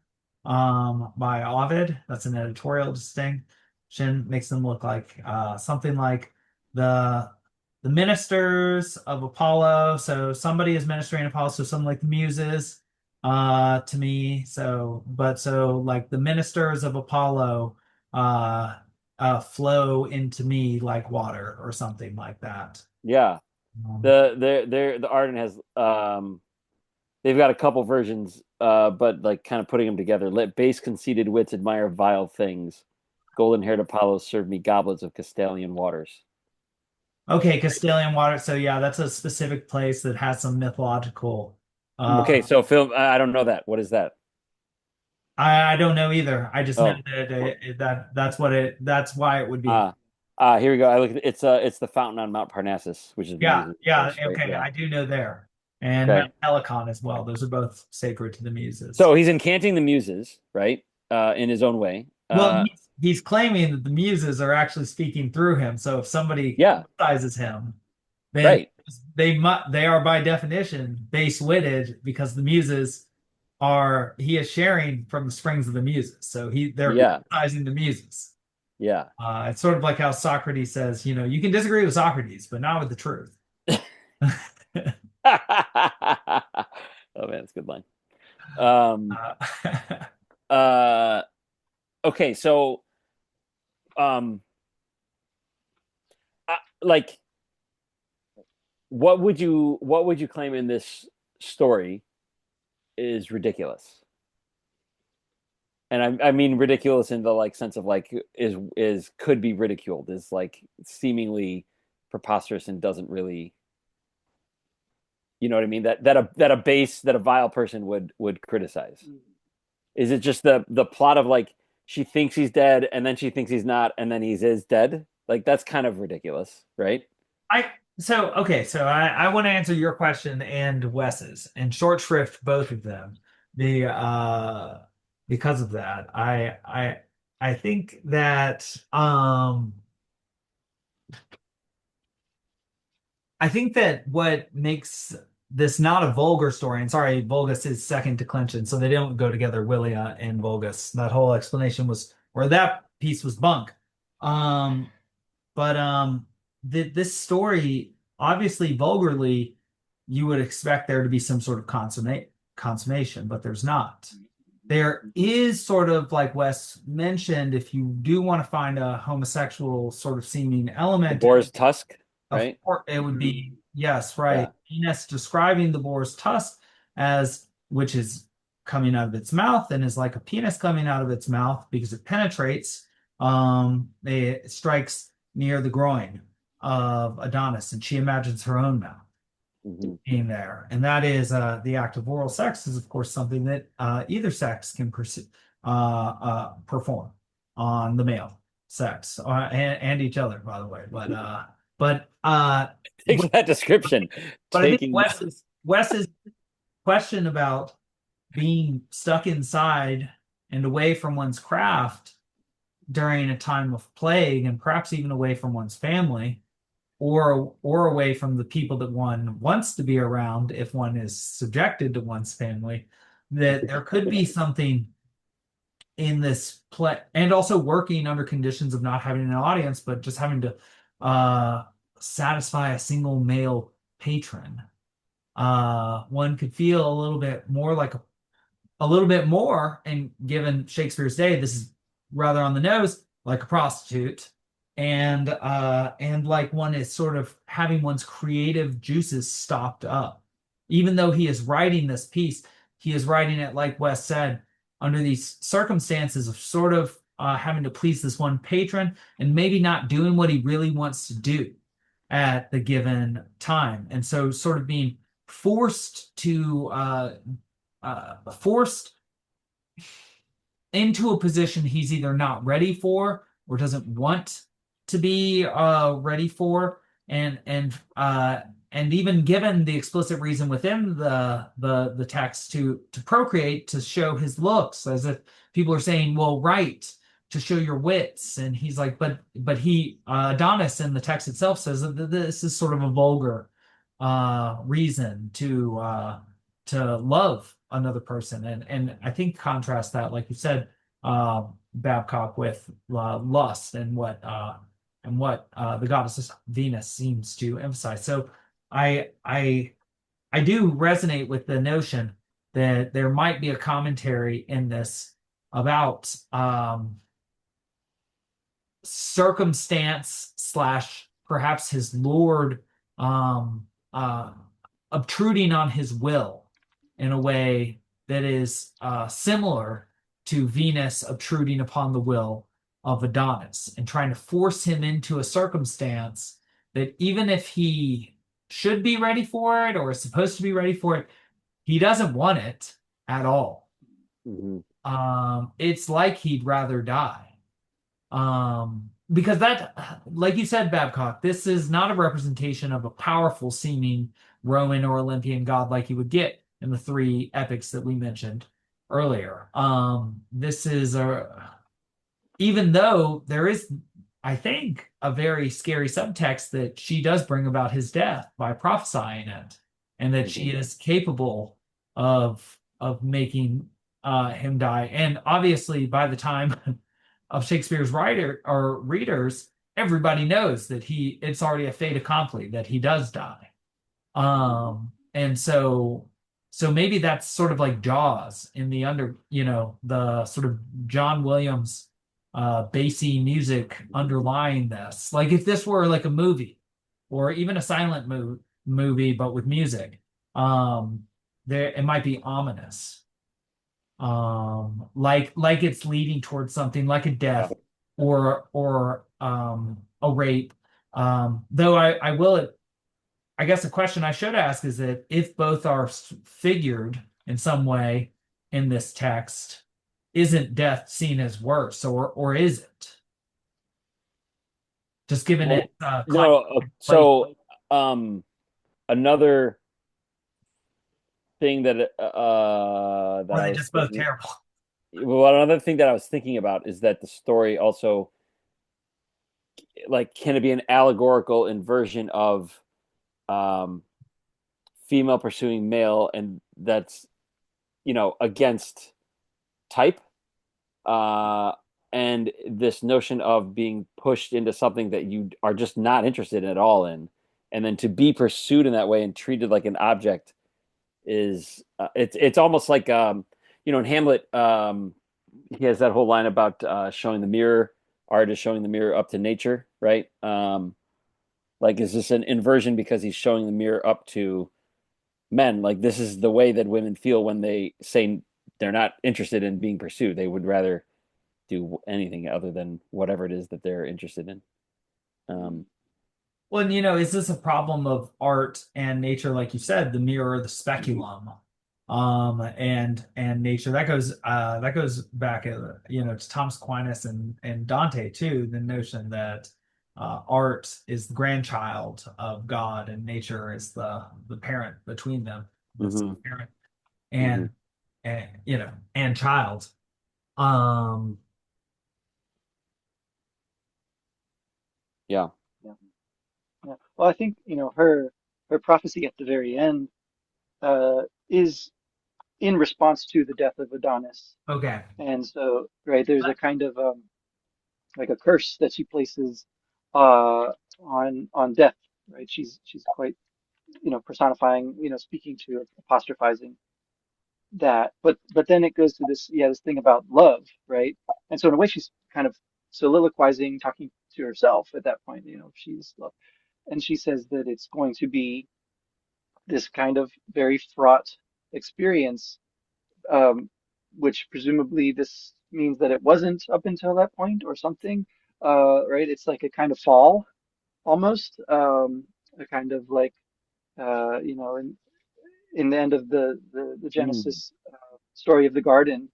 Speaker 2: by Ovid. That's an editorial distinction, makes them look like something like the the ministers of Apollo. So somebody is ministering Apollo, so something like the muses to me. So like the ministers of Apollo uh flow into me like water or something like that.
Speaker 1: yeah,
Speaker 2: Um,
Speaker 1: the Arden has they've got a couple versions, but like kind of putting them together. Let base conceited wits admire vile things. Golden haired Apollo served me goblets of Castalian waters.
Speaker 2: okay, Castilian water. So yeah, that's a specific place that has some mythological.
Speaker 1: Okay, so film. I don't know that. What is that?
Speaker 2: I don't know either. I just know
Speaker 1: Oh,
Speaker 2: that
Speaker 1: well,
Speaker 2: that's why it would be.
Speaker 1: ah, here we go. I look at it's the fountain on Mount Parnassus, which is the
Speaker 2: Yeah,
Speaker 1: Muses, of
Speaker 2: yeah,
Speaker 1: course, right?
Speaker 2: okay,
Speaker 1: Yeah.
Speaker 2: I do know there. And
Speaker 1: Okay.
Speaker 2: Mount Helicon as well. Those are both sacred to the Muses.
Speaker 1: So he's encanting the Muses, right? In his own way.
Speaker 2: Well, he's claiming that the Muses are actually speaking through him. So if somebody
Speaker 1: Yeah,
Speaker 2: criticizes him, then
Speaker 1: right.
Speaker 2: they are by definition base-witted because the Muses he is sharing from the springs of the Muses. So they're
Speaker 1: Yeah,
Speaker 2: criticizing the Muses.
Speaker 1: yeah.
Speaker 2: It's sort of like how Socrates says, you can disagree with Socrates, but not with the truth.
Speaker 1: Oh man, that's a good line. Um,
Speaker 2: Uh,
Speaker 1: uh, okay, so um, like, what would you claim in this story is ridiculous? And I mean ridiculous in the like sense of like is could be ridiculed, is like seemingly preposterous and doesn't really, you know what I mean? That a vile person would criticize. Is it just the plot of like she thinks he's dead and then she thinks he's not and then he's is dead? Like that's kind of ridiculous, right?
Speaker 2: I so I want to answer your question and Wes's and short shrift both of them. The because of that, I think that I think that what makes this not a vulgar story, and sorry, Vulgus is second declension, so they don't go together, Willia and Vulgus. That whole explanation was, or that piece was bunk. Um, but this story, obviously, vulgarly, you would expect there to be some sort of consummation, but there's not. There is sort of like Wes mentioned, if you do want to find a homosexual sort of seeming
Speaker 1: The
Speaker 2: element,
Speaker 1: boar's tusk,
Speaker 2: of
Speaker 1: right?
Speaker 2: course, it would be yes, right.
Speaker 1: Yeah.
Speaker 2: Venus describing the boar's tusk as which is coming out of its mouth and is like a penis coming out of its mouth because it penetrates. It strikes near the groin of Adonis, and she imagines her own mouth
Speaker 1: Hmm.
Speaker 2: being there, and that is the act of oral sex is of course something that either sex can perform on the male sex and each other, by the way. But
Speaker 1: Thanks for that description.
Speaker 2: but I think
Speaker 1: Taking
Speaker 2: Wes's question about being stuck inside and away from one's craft during a time of plague, and perhaps even away from one's family, or away from the people that one wants to be around if one is subjected to one's family, that there could be something in this play, and also working under conditions of not having an audience, but just having to uh, satisfy a single male patron. One could feel a little bit more like a little bit more, and given Shakespeare's day, this is rather on the nose, like a prostitute, and like one is sort of having one's creative juices stopped up. Even though he is writing this piece, he is writing it, like Wes said, under these circumstances of sort of having to please this one patron and maybe not doing what he really wants to do at the given time. And so sort of being forced into a position he's either not ready for or doesn't want to be ready for, and even given the explicit reason within the text to procreate, to show his looks, as if people are saying, well, write to show your wits, and he's like, but he Adonis in the text itself says that this is sort of a vulgar reason to love another person, and I think contrast that, like you said, Babcock, with lust and what the goddess Venus seems to emphasize. So I do resonate with the notion that there might be a commentary in this about circumstance slash perhaps his lord um, uh, obtruding on his will in a way that is similar to Venus obtruding upon the will of Adonis and trying to force him into a circumstance that, even if he should be ready for it or is supposed to be ready for it, he doesn't want it at all.
Speaker 1: Mhm.
Speaker 2: it's like he'd rather die. Because that, like you said, Babcock, this is not a representation of a powerful seeming Roman or Olympian god like you would get in the three epics that we mentioned earlier. This is even though there is, I think, a very scary subtext that she does bring about his death by prophesying it, and that she
Speaker 1: Mhm.
Speaker 2: is capable of making him die. And obviously, by the time of Shakespeare's writer or readers, everybody knows that it's already a fait accompli that he does die. And so maybe that's sort of like Jaws in the the sort of John Williams bassy music underlying this. Like if this were like a movie or even a silent movie but with music, there it might be ominous. Like it's leading towards something like a
Speaker 1: Yeah.
Speaker 2: death or a rape. Though I will I guess the question I should ask is that if both are figured in some way in this text, isn't death seen as worse, or is it? Just given
Speaker 1: Well,
Speaker 2: it
Speaker 1: no.
Speaker 2: place,
Speaker 1: So, another thing that
Speaker 2: or are
Speaker 1: I
Speaker 2: they
Speaker 1: was
Speaker 2: just both
Speaker 1: thinking,
Speaker 2: terrible?
Speaker 1: well, another thing that I was thinking about is that the story also, like, can it be an allegorical inversion of um female pursuing male, and that's, against type, uh and this notion of being pushed into something that you are just not interested at all in, and then to be pursued in that way and treated like an object is, it's almost like, in Hamlet, he has that whole line about showing the mirror, art is showing the mirror up to nature, right? Like, is this an inversion because he's showing the mirror up to men? Like, this is the way that women feel when they say they're not interested in being pursued. They would rather do anything other than whatever it is that they're interested in. Um,
Speaker 2: Well, and, is this a problem of art and nature, like you said, the mirror, the speculum, and nature? That goes back, to Thomas Aquinas and Dante too. The notion that art is the grandchild of God and nature is the parent between them, this
Speaker 1: mhm,
Speaker 2: parent
Speaker 1: mhm.
Speaker 2: and and child. Um,
Speaker 1: Yeah.
Speaker 3: Yeah. Yeah. Well, I think, her prophecy at the very end is in response to the death of Adonis.
Speaker 2: okay.
Speaker 3: And so, right, there's a kind of like a curse that she places uh on death, right? She's quite, personifying, speaking to, apostrophizing that. But then it goes to this, yeah, this thing about love, right? And so in a way she's kind of soliloquizing, talking to herself at that point, she's love. And she says that it's going to be this kind of very fraught experience, um, which presumably this means that it wasn't up until that point or something, right? It's like a kind of fall almost, a kind of like, in the end of the
Speaker 1: Mm,
Speaker 3: Genesis story of the garden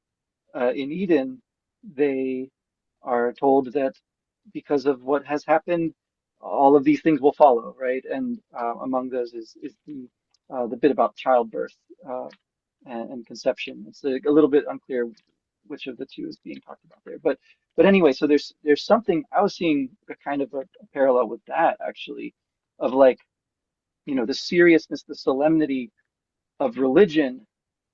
Speaker 3: in Eden, they are told that because of what has happened, all of these things will follow, right? And among those is the bit about childbirth and conception. It's a little bit unclear which of the two is being talked about there, but anyway, so there's something I was seeing a kind of a parallel with that actually, of like, the seriousness, the solemnity of religion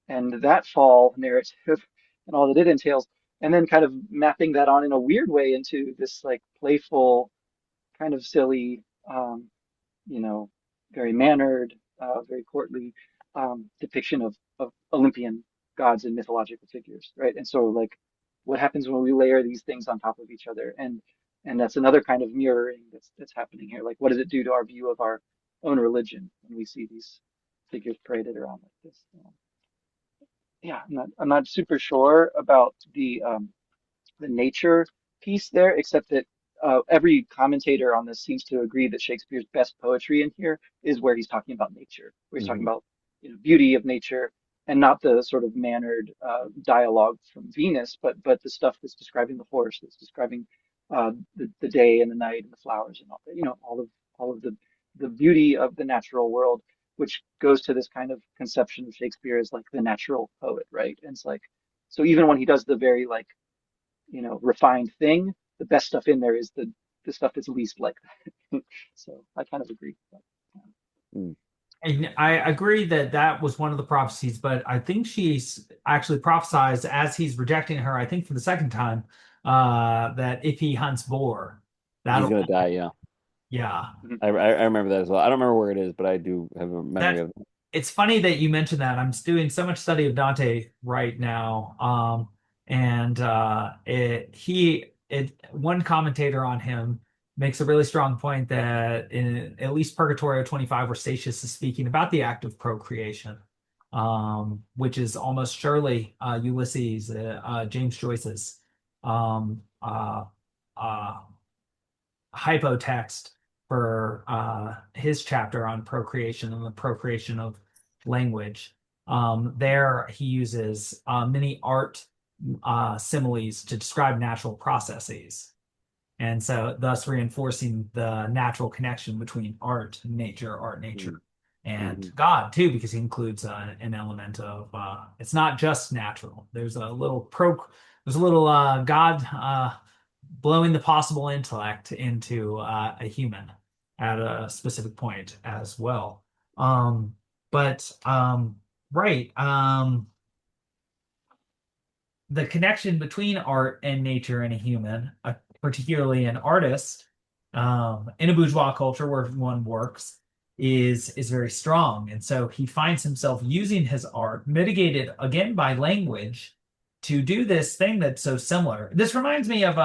Speaker 3: and that fall narrative and all that it entails, and then kind of mapping that on in a weird way into this like playful, kind of silly, um, you know, very mannered, very courtly depiction of Olympian gods and mythological figures, right? And so like, what happens when we layer these things on top of each other? And that's another kind of mirroring that's happening here. Like, what does it do to our view of our own religion when we see these figures paraded around like this? Yeah, I'm not super sure about the nature piece there, except that every commentator on this seems to agree that Shakespeare's best poetry in here is where he's talking about nature, where he's talking
Speaker 1: mhm.
Speaker 3: about, beauty of nature, and not the sort of mannered dialogue from Venus, but the stuff that's describing the horse, that's describing the day and the night and the flowers and all that, all of the beauty of the natural world, which goes to this kind of conception of Shakespeare as like the natural poet, right? And it's like, so even when he does the very like, refined thing, the best stuff in there is the stuff that's least like that. So I kind of agree. But,
Speaker 1: Mm.
Speaker 2: And I agree that that was one of the prophecies, but I think she's actually prophesies as he's rejecting her, I think for the second time, that if he hunts boar,
Speaker 1: He's
Speaker 2: that'll,
Speaker 1: gonna die. Yeah,
Speaker 2: yeah.
Speaker 3: mhm.
Speaker 1: I remember that as well. I don't remember where it is, but I do have a memory
Speaker 2: That
Speaker 1: of it.
Speaker 2: it's funny that you mentioned that. I'm doing so much study of Dante right now. And one commentator on him makes a really strong point that in at least Purgatorio 25, where Statius is speaking about the act of procreation, which is almost surely Ulysses, James Joyce's um, uh, uh, hypotext for his chapter on procreation and the procreation of language. There he uses many art similes to describe natural processes. And so thus reinforcing the natural connection between art, nature, and
Speaker 1: Mm-hmm.
Speaker 2: God too, because he includes an element of it's not just natural. There's a little God blowing the possible intellect into a human at a specific point as well. Um, but right, the connection between art and nature and a human, particularly an artist, in a bourgeois culture where one works, is very strong. And so he finds himself using his art, mitigated again by language, to do this thing that's so similar. This reminds me of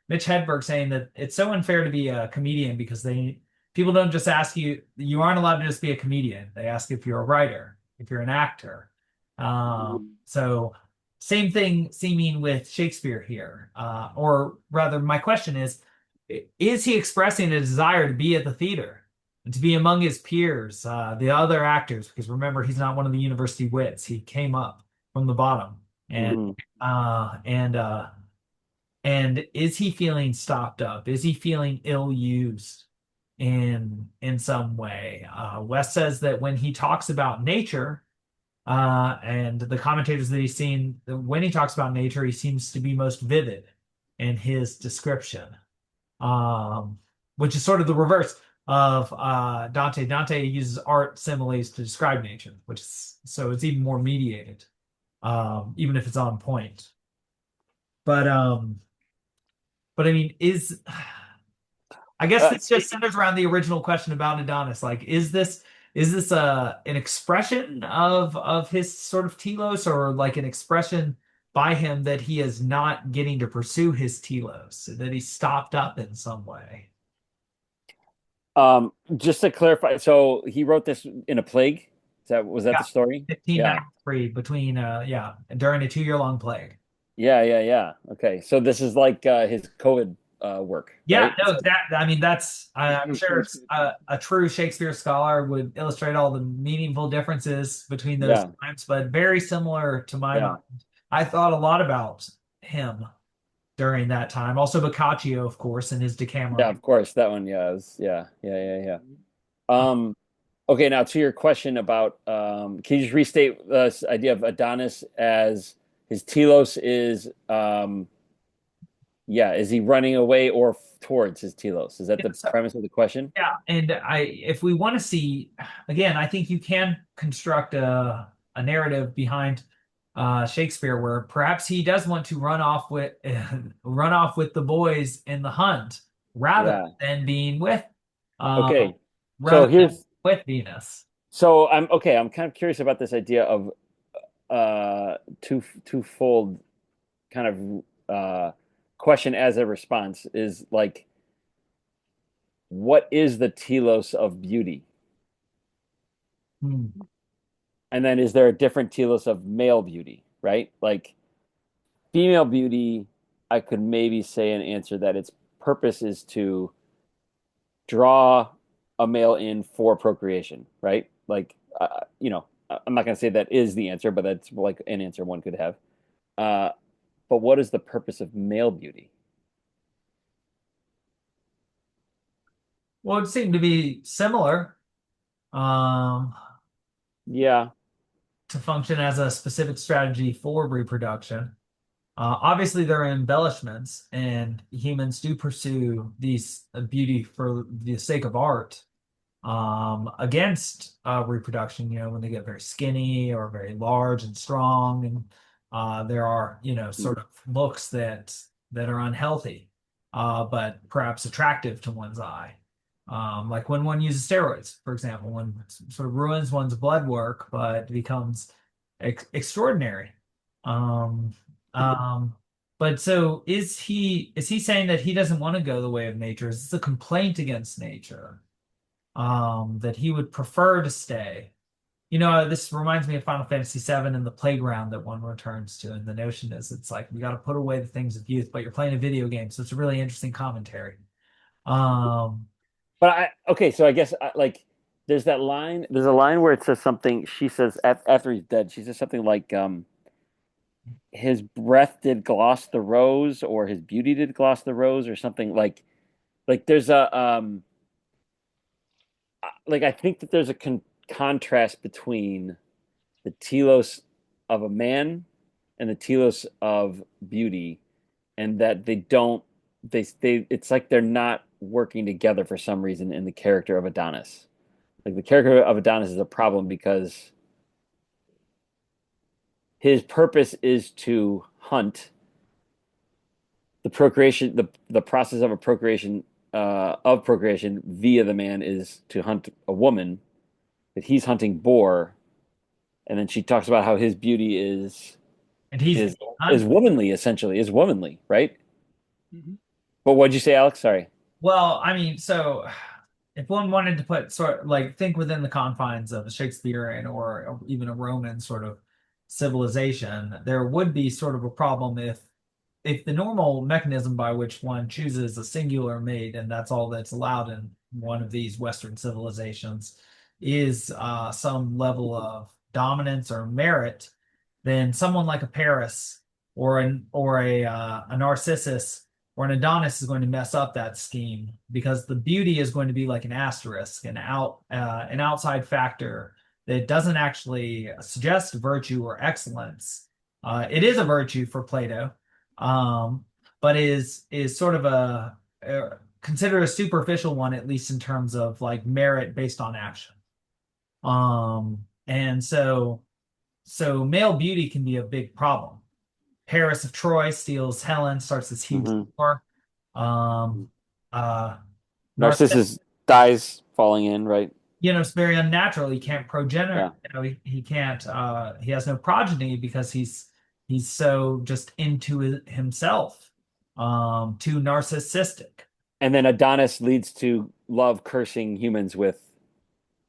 Speaker 2: Mitch Hedberg saying that it's so unfair to be a comedian because people don't just ask you, you aren't allowed to just be a comedian. They ask if you're a writer, if you're an actor. So same thing seeming with Shakespeare here. Or rather, my question is he expressing a desire to be at the theater and to be among his peers, the other actors? Because remember, he's not one of the university wits. He came up from the bottom. And
Speaker 1: Mm-hmm.
Speaker 2: uh, and uh, and is he feeling stopped up? Is he feeling ill-used in some way? Wes says that when he talks about nature, and the commentators that he's seen, when he talks about nature, he seems to be most vivid in his description, um, which is sort of the reverse of Dante. Dante uses art similes to describe nature, which is so it's even more mediated, even if it's on point. But um, but I mean, I guess this just centers around the original question about Adonis. Like, is this an expression of his sort of telos, or like an expression by him that he is not getting to pursue his telos, that he's stopped up in some way?
Speaker 1: Just to clarify, so he wrote this in a plague. Was that
Speaker 2: Yeah,
Speaker 1: the story? Yeah.
Speaker 2: 1593 between during a 2 year long plague.
Speaker 1: Yeah. Okay. So this is like his COVID work,
Speaker 2: Yeah,
Speaker 1: right?
Speaker 2: no, I mean, I'm sure a true Shakespeare scholar would illustrate all the meaningful differences between those
Speaker 1: Yeah.
Speaker 2: times, but very similar to my
Speaker 1: Yeah.
Speaker 2: mind. I thought a lot about him during that time. Also Boccaccio, of course, and his
Speaker 1: Yeah,
Speaker 2: Decameron.
Speaker 1: of course. That one, yeah, yeah. Um, okay, now to your question about can you just restate this idea of Adonis as his telos is yeah, is he running away or towards his telos? Is that
Speaker 2: Yeah,
Speaker 1: the
Speaker 2: so,
Speaker 1: premise of the question?
Speaker 2: yeah, and if we want to see, again, I think you can construct a narrative behind Shakespeare where perhaps he does want to run off with run off with the boys in the hunt rather
Speaker 1: Yeah.
Speaker 2: than being with uh,
Speaker 1: Okay. So
Speaker 2: rather than
Speaker 1: here's
Speaker 2: with Venus.
Speaker 1: so I'm okay, I'm kind of curious about this idea of twofold kind of question as a response is like what is the telos of beauty?
Speaker 2: Hmm.
Speaker 1: And then is there a different telos of male beauty, right? Like female beauty, I could maybe say an answer that its purpose is to draw a male in for procreation, right? Like, I'm not going to say that is the answer, but that's like an answer one could have. Uh, but what is the purpose of male beauty?
Speaker 2: Well, it seemed to be similar um,
Speaker 1: Yeah.
Speaker 2: to function as a specific strategy for reproduction. Obviously, there are embellishments, and humans do pursue these beauty for the sake of art against reproduction. When they get very skinny or very large and strong, and there are sort of looks that are unhealthy, but perhaps attractive to one's eye. Like when one uses steroids, for example, one sort of ruins one's blood work, but becomes extraordinary. Um, um, but so is he saying that he doesn't want to go the way of nature? Is this a complaint against nature? That he would prefer to stay. This reminds me of Final Fantasy VII and the playground that one returns to. And the notion is it's like we got to put away the things of youth, but you're playing a video game. So it's a really interesting commentary. Um,
Speaker 1: But okay, so I guess like there's that line. There's a line where it says something. She says after he's dead, she says something like, his breath did gloss the rose, or his beauty did gloss the rose, or something like there's a like I think that there's a contrast between the telos of a man and the telos of beauty, and that they don't they it's like they're not working together for some reason in the character of Adonis. Like the character of Adonis is a problem because his purpose is to hunt. The process of a procreation via the man is to hunt a woman, that he's hunting boar, and then she talks about how his beauty
Speaker 2: and he's
Speaker 1: is is womanly, essentially, is womanly, right?
Speaker 3: Mhm.
Speaker 1: But what'd you say, Alex? Sorry.
Speaker 2: well, I mean, so if one wanted to put sort of like think within the confines of a Shakespearean or even a Roman sort of civilization, there would be sort of a problem if the normal mechanism by which one chooses a singular mate, and that's all that's allowed in one of these Western civilizations, is some level of dominance or merit, then someone like a Paris or a Narcissus or an Adonis is going to mess up that scheme because the beauty is going to be like an asterisk, an outside factor that doesn't actually suggest virtue or excellence. It is a virtue for Plato, um, but is sort of considered a superficial one, at least in terms of like merit based on action. And so male beauty can be a big problem. Paris of Troy steals Helen, starts this huge
Speaker 1: Hmm.
Speaker 2: war. Um, uh, Narcissus,
Speaker 1: Narcissus dies falling in, right?
Speaker 2: it's very unnatural. He can't progenitor.
Speaker 1: Yeah.
Speaker 2: He can't. He has no progeny because he's so just into himself. Too narcissistic.
Speaker 1: And then Adonis leads to love cursing humans with,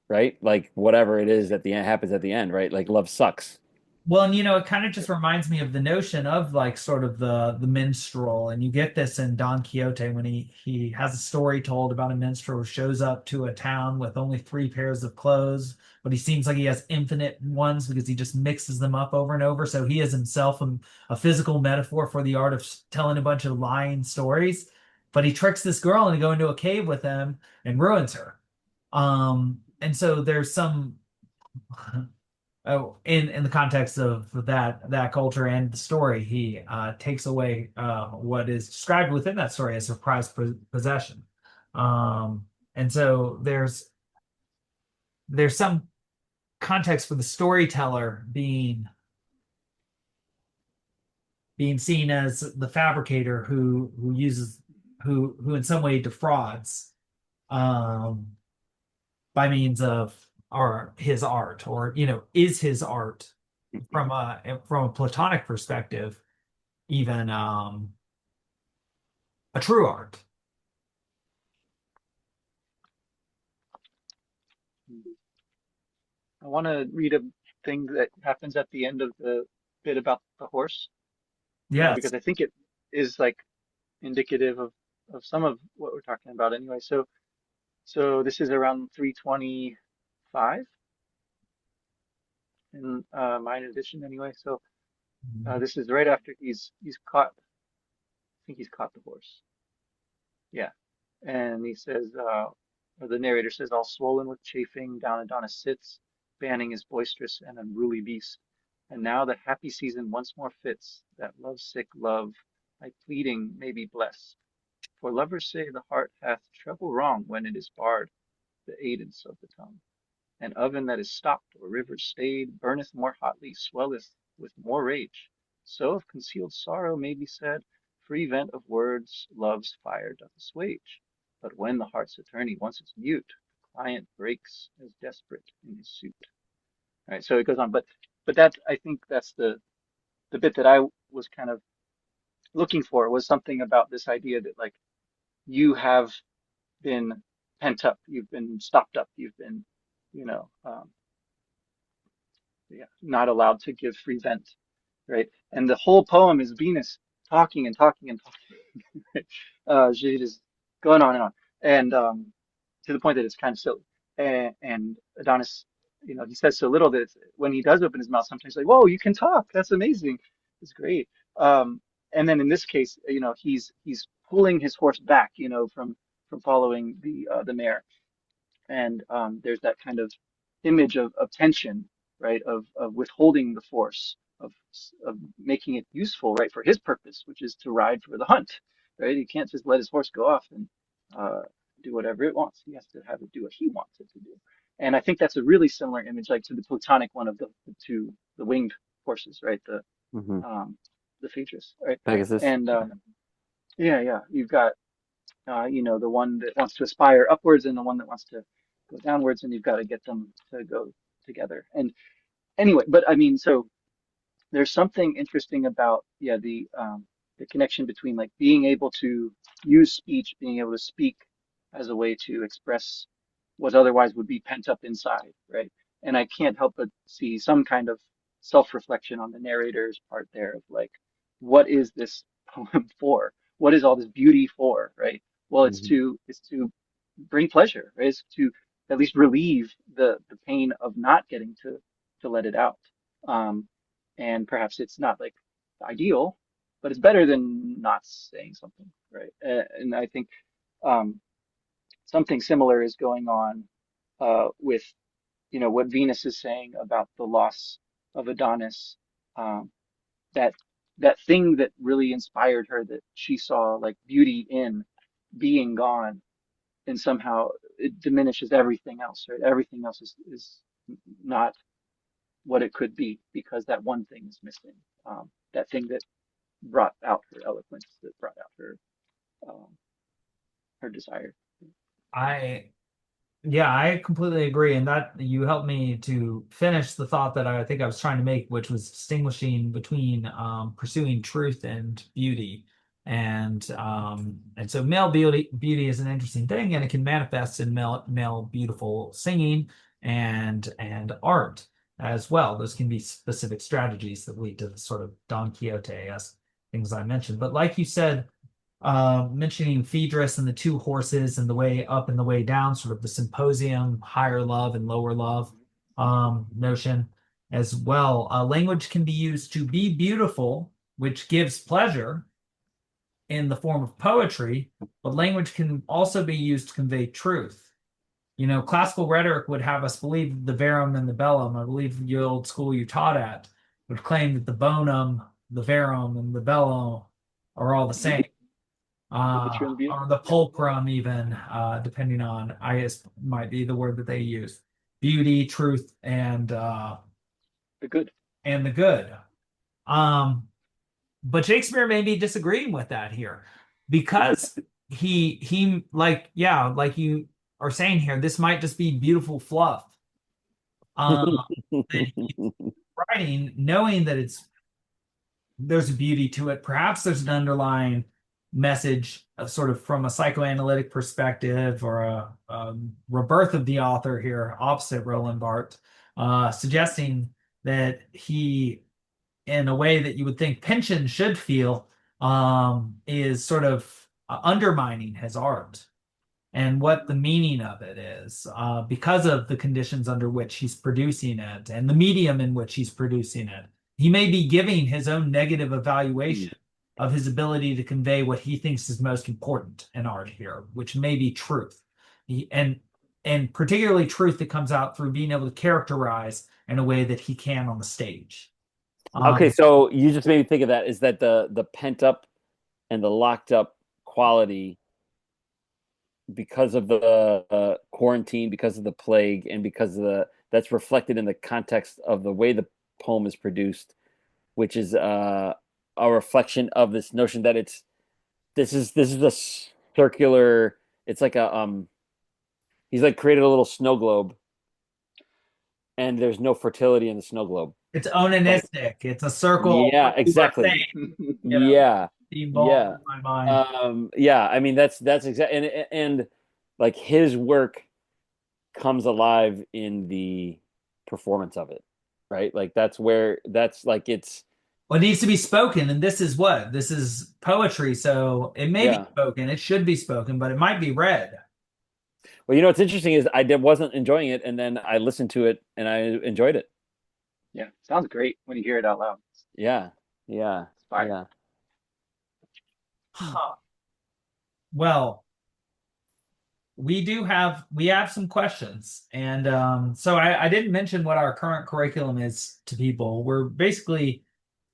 Speaker 1: right? Like whatever it is at the end happens at the end, right? Like love sucks.
Speaker 2: Well, and it kind of just reminds me of the notion of like sort of the minstrel, and you get this in Don Quixote when he has a story told about a minstrel who shows up to a town with only three pairs of clothes, but he seems like he has infinite ones because he just mixes them up over and over. So he is himself a physical metaphor for the art of telling a bunch of lying stories. But he tricks this girl into going to a cave with him and ruins her. And so there's some in the context of that culture and the story, he takes away what is described within that story as a prized possession. And so there's some context for the storyteller being seen as the fabricator who uses who in some way defrauds um, by means of his art, or is his art from a Platonic perspective even a true art.
Speaker 3: I want to read a thing that happens at the end of the bit about the horse,
Speaker 2: Yes.
Speaker 3: because I think it is like indicative of some of what we're talking about anyway. So this is around 325. in mine edition anyway. So this is right after he's caught. I think he's caught the horse. Yeah, and he says, or the narrator says, all swollen with chafing, down Adonis sits, banning his boisterous and unruly beast. And now the happy season once more fits, that love-sick love, by pleading may be blessed. For lovers say the heart hath treble wrong when it is barred, the aidance of the tongue. An oven that is stopped or river stayed burneth more hotly, swelleth with more rage. So of concealed sorrow may be said, free vent of words love's fire doth assuage. But when the heart's attorney once is mute, the client breaks as desperate in his suit. All right, so it goes on, but that I think that's the bit that I was kind of looking for was something about this idea that like you have been pent up, you've been stopped up, you've been, you know, yeah, not allowed to give free vent, right? And the whole poem is Venus talking and talking and talking. She just going on and on, and to the point that it's kind of silly. And Adonis, he says so little that when he does open his mouth, sometimes like, "Whoa, you can talk! That's amazing! It's great." And then in this case, he's pulling his horse back, from following the mare, and there's that kind of image of tension, right? Of withholding the force, of making it useful, right, for his purpose, which is to ride for the hunt, right? He can't just let his horse go off and uh, do whatever it wants. He has to have it do what he wants it to do. And I think that's a really similar image, like to the Platonic one of the winged horses, right?
Speaker 1: Hmm.
Speaker 3: The Phaedrus, right?
Speaker 1: Pegasus.
Speaker 3: And yeah, yeah, you've got the one that wants to aspire upwards and the one that wants to go downwards, and you've got to get them to go together. And anyway, but I mean, so there's something interesting about, yeah, the connection between like being able to use speech, being able to speak as a way to express what otherwise would be pent up inside, right? And I can't help but see some kind of self-reflection on the narrator's part there of like, what is this poem for? What is all this beauty for, right? Well,
Speaker 1: Hmm.
Speaker 3: it's to bring pleasure, right? It's to at least relieve the pain of not getting to let it out. Um, and perhaps it's not like ideal, but it's better than not saying something, right? And I think um, something similar is going on with what Venus is saying about the loss of Adonis. Um, that that thing that really inspired her, that she saw like beauty in being gone, and somehow it diminishes everything else, right? Everything else is not what it could be because that one thing is missing. That thing that brought out her eloquence, that brought out um, her desire.
Speaker 2: I Yeah, I completely agree. And that you helped me to finish the thought that I think I was trying to make, which was distinguishing between pursuing truth and beauty. And so male beauty is an interesting thing, and it can manifest in male beautiful singing and art as well. Those can be specific strategies that lead to the sort of Don Quixote-esque things I mentioned. But like you said, mentioning Phaedrus and the two horses and the way up and the way down, sort of the symposium, higher love and lower love notion as well. Language can be used to be beautiful, which gives pleasure in the form of poetry, but language can also be used to convey truth. Classical rhetoric would have us believe the verum and the bellum. I believe the old school you taught at would claim that the bonum, the verum, and the bellum are all the
Speaker 3: Mm-hmm.
Speaker 2: same,
Speaker 3: The true and the
Speaker 2: or
Speaker 3: beautiful.
Speaker 2: the
Speaker 3: Yeah.
Speaker 2: pulchrum even, depending on, I guess might be the word that they use. Beauty, truth,
Speaker 3: The good.
Speaker 2: and the good. Um, but Shakespeare may be disagreeing with that here because he like, yeah, like you are saying here, this might just be beautiful fluff. That he's writing, knowing that there's a beauty to it. Perhaps there's an underlying message of sort of from a psychoanalytic perspective or a rebirth of the author here, opposite Roland Barthes, suggesting that he, in a way that you would think Pynchon should feel, is sort of undermining his art. and what the meaning of it is, because of the conditions under which he's producing it and the medium in which he's producing it. He may be giving his own negative
Speaker 1: Mm.
Speaker 2: evaluation of his ability to convey what he thinks is most important in art here, which may be truth. He, and particularly truth that comes out through being able to characterize in a way that he can on the stage.
Speaker 1: Okay,
Speaker 2: Um,
Speaker 1: so you just made me think of that. Is that the pent up and the locked up quality because of the quarantine, because of the plague, and because of the that's reflected in the context of the way the poem is produced, which is a reflection of this notion that this is a circular. It's like a he's like created a little snow globe, and there's no fertility in the snow globe.
Speaker 2: it's
Speaker 1: Like,
Speaker 2: onanistic. It's a circle
Speaker 1: yeah,
Speaker 2: you were saying,
Speaker 1: exactly.
Speaker 2: you know,
Speaker 1: Yeah,
Speaker 2: involved
Speaker 1: yeah.
Speaker 2: in my mind.
Speaker 1: Yeah, I mean that's exactly and like his work comes alive in the performance of it, right? Like that's where that's like it's
Speaker 2: Well, it needs to be spoken, and this is what? This is poetry, so it may be
Speaker 1: yeah.
Speaker 2: spoken. It should be spoken, but it might be read.
Speaker 1: Well, what's interesting is wasn't enjoying it, and then I listened to it and I enjoyed it.
Speaker 3: Yeah, sounds great when you hear it out loud.
Speaker 1: Yeah, yeah,
Speaker 3: It's fire.
Speaker 1: yeah.
Speaker 2: Huh. Well, we have some questions, and so I didn't mention what our current curriculum is to people. We're basically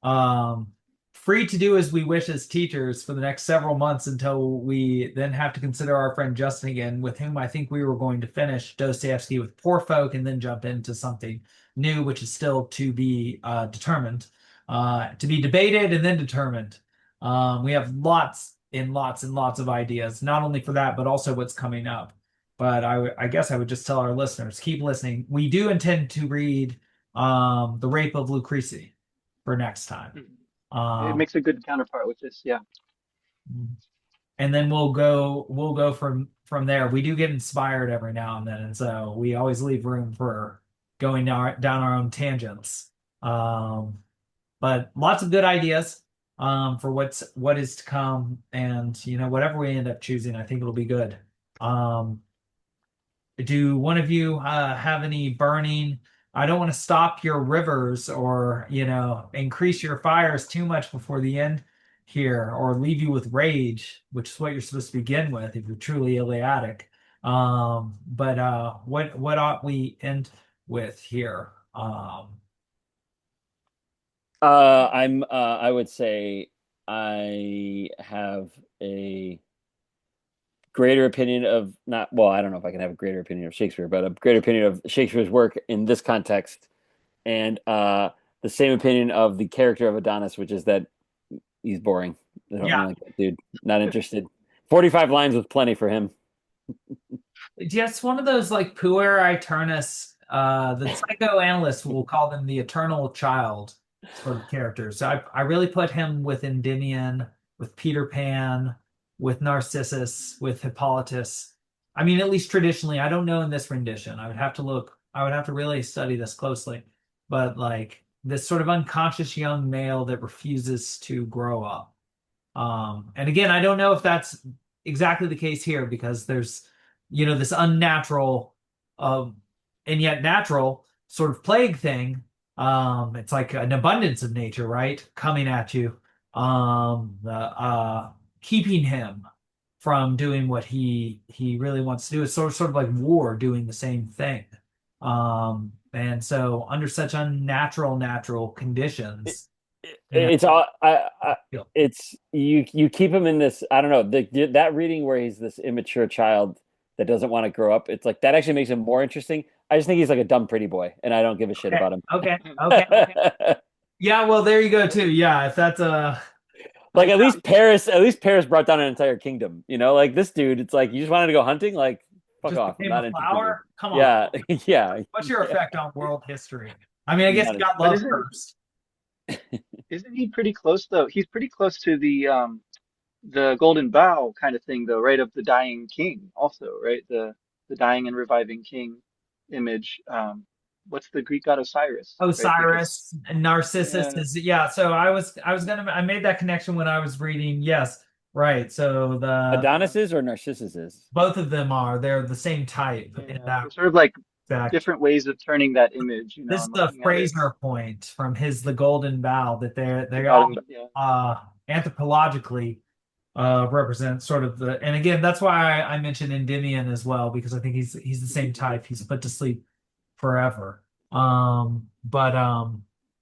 Speaker 2: um, free to do as we wish as teachers for the next several months until we then have to consider our friend Justin again, with whom I think we were going to finish Dostoevsky with Poor Folk and then jump into something new, which is still to be determined, to be debated and then determined. We have lots and lots and lots of ideas, not only for that, but also what's coming up. But I guess I would just tell our listeners, keep listening. We do intend to read The Rape of Lucrece for next time.
Speaker 3: Mhm. It
Speaker 2: Um,
Speaker 3: makes a good counterpart with this. Yeah.
Speaker 2: and then we'll go from there. We do get inspired every now and then, and so we always leave room for going down our own tangents. Um, but lots of good ideas for what is to come, and whatever we end up choosing, I think it'll be good. Um, do one of you have any burning? I don't want to stop your rivers or, increase your fires too much before the end here or leave you with rage, which is what you're supposed to begin with if you're truly Iliadic. But what ought we end with here?
Speaker 1: I would say I have a greater opinion of not well, I don't know if I can have a greater opinion of Shakespeare, but a greater opinion of Shakespeare's work in this context, and the same opinion of the character of Adonis, which is that he's boring. I don't
Speaker 2: Yeah.
Speaker 1: like that dude. Not interested. 45 lines was plenty for him.
Speaker 2: Yeah, it's one of those like puer aeternus, the psychoanalysts will call them the eternal child sort of characters. So I really put him with Endymion, with Peter Pan, with Narcissus, with Hippolytus. I mean, at least traditionally, I don't know in this rendition. I would have to look, I would have to really study this closely. But like this sort of unconscious young male that refuses to grow up. And again, I don't know if that's exactly the case here because there's, this unnatural, um, and yet natural sort of plague thing. It's like an abundance of nature, right? Coming at you, keeping him from doing what he really wants to do. It's sort of like war doing the same thing. And so under such unnatural natural conditions, you know,
Speaker 1: It's all
Speaker 2: feel-
Speaker 1: it's you keep him in this. I don't know that reading where he's this immature child that doesn't want to grow up. It's like that actually makes him more interesting. I just think he's like a dumb pretty boy, and I don't give a shit
Speaker 2: okay,
Speaker 1: about him.
Speaker 2: okay, okay. Yeah, well, there you go too. Yeah, if that's
Speaker 1: Like at least Paris brought down an entire kingdom. Like this dude, it's like you just wanted to go hunting. Like fuck
Speaker 2: just
Speaker 1: off. I'm
Speaker 2: became a
Speaker 1: not interested in you.
Speaker 2: flower. Come on,
Speaker 1: Yeah, yeah,
Speaker 2: what's your
Speaker 1: yeah.
Speaker 2: effect on world history? I mean, I guess
Speaker 1: Not
Speaker 2: he
Speaker 1: a,
Speaker 2: got
Speaker 3: But
Speaker 2: love
Speaker 3: isn't
Speaker 2: first.
Speaker 3: isn't he pretty close though? He's pretty close to the golden bough kind of thing though, right? Of the dying king also, right? The dying and reviving king image. What's the Greek god Osiris, right? Because
Speaker 2: Osiris and Narcissus
Speaker 3: yeah,
Speaker 2: is, yeah. So I made that connection when I was reading. Yes, right. So the
Speaker 1: Adonis's or Narcissus's?
Speaker 2: both of them are they're the same type in
Speaker 3: Yeah,
Speaker 2: that
Speaker 3: they're sort of like
Speaker 2: respect.
Speaker 3: different ways of turning that image. You know,
Speaker 2: This is
Speaker 3: I'm
Speaker 2: the
Speaker 3: looking at it.
Speaker 2: Fraser point from his The Golden Bough that
Speaker 3: The
Speaker 2: they all
Speaker 3: bottom, yeah.
Speaker 2: anthropologically represent sort of the and again that's why I mentioned Endymion as well because I think he's the same type. He's put to sleep forever.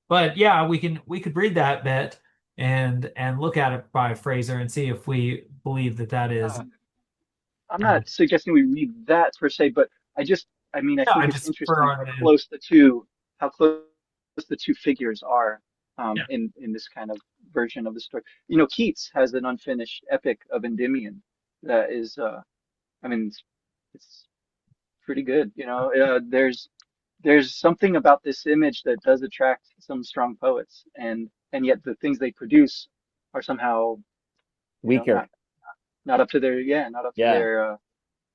Speaker 2: But yeah, we could read that bit and look at it by Fraser and see if we believe that that is.
Speaker 3: Uh, I'm not suggesting we read that per se, but I mean, I
Speaker 2: No, I
Speaker 3: think it's
Speaker 2: just for
Speaker 3: interesting
Speaker 2: our
Speaker 3: how close the two figures are
Speaker 2: yeah.
Speaker 3: in this kind of version of the story. You know, Keats has an unfinished epic of Endymion that is, I mean, it's pretty good. You know, there's something about this image that does attract some strong poets, and yet the things they produce are somehow, you know,
Speaker 1: Weaker.
Speaker 3: not up to their not up to
Speaker 1: Yeah.
Speaker 3: their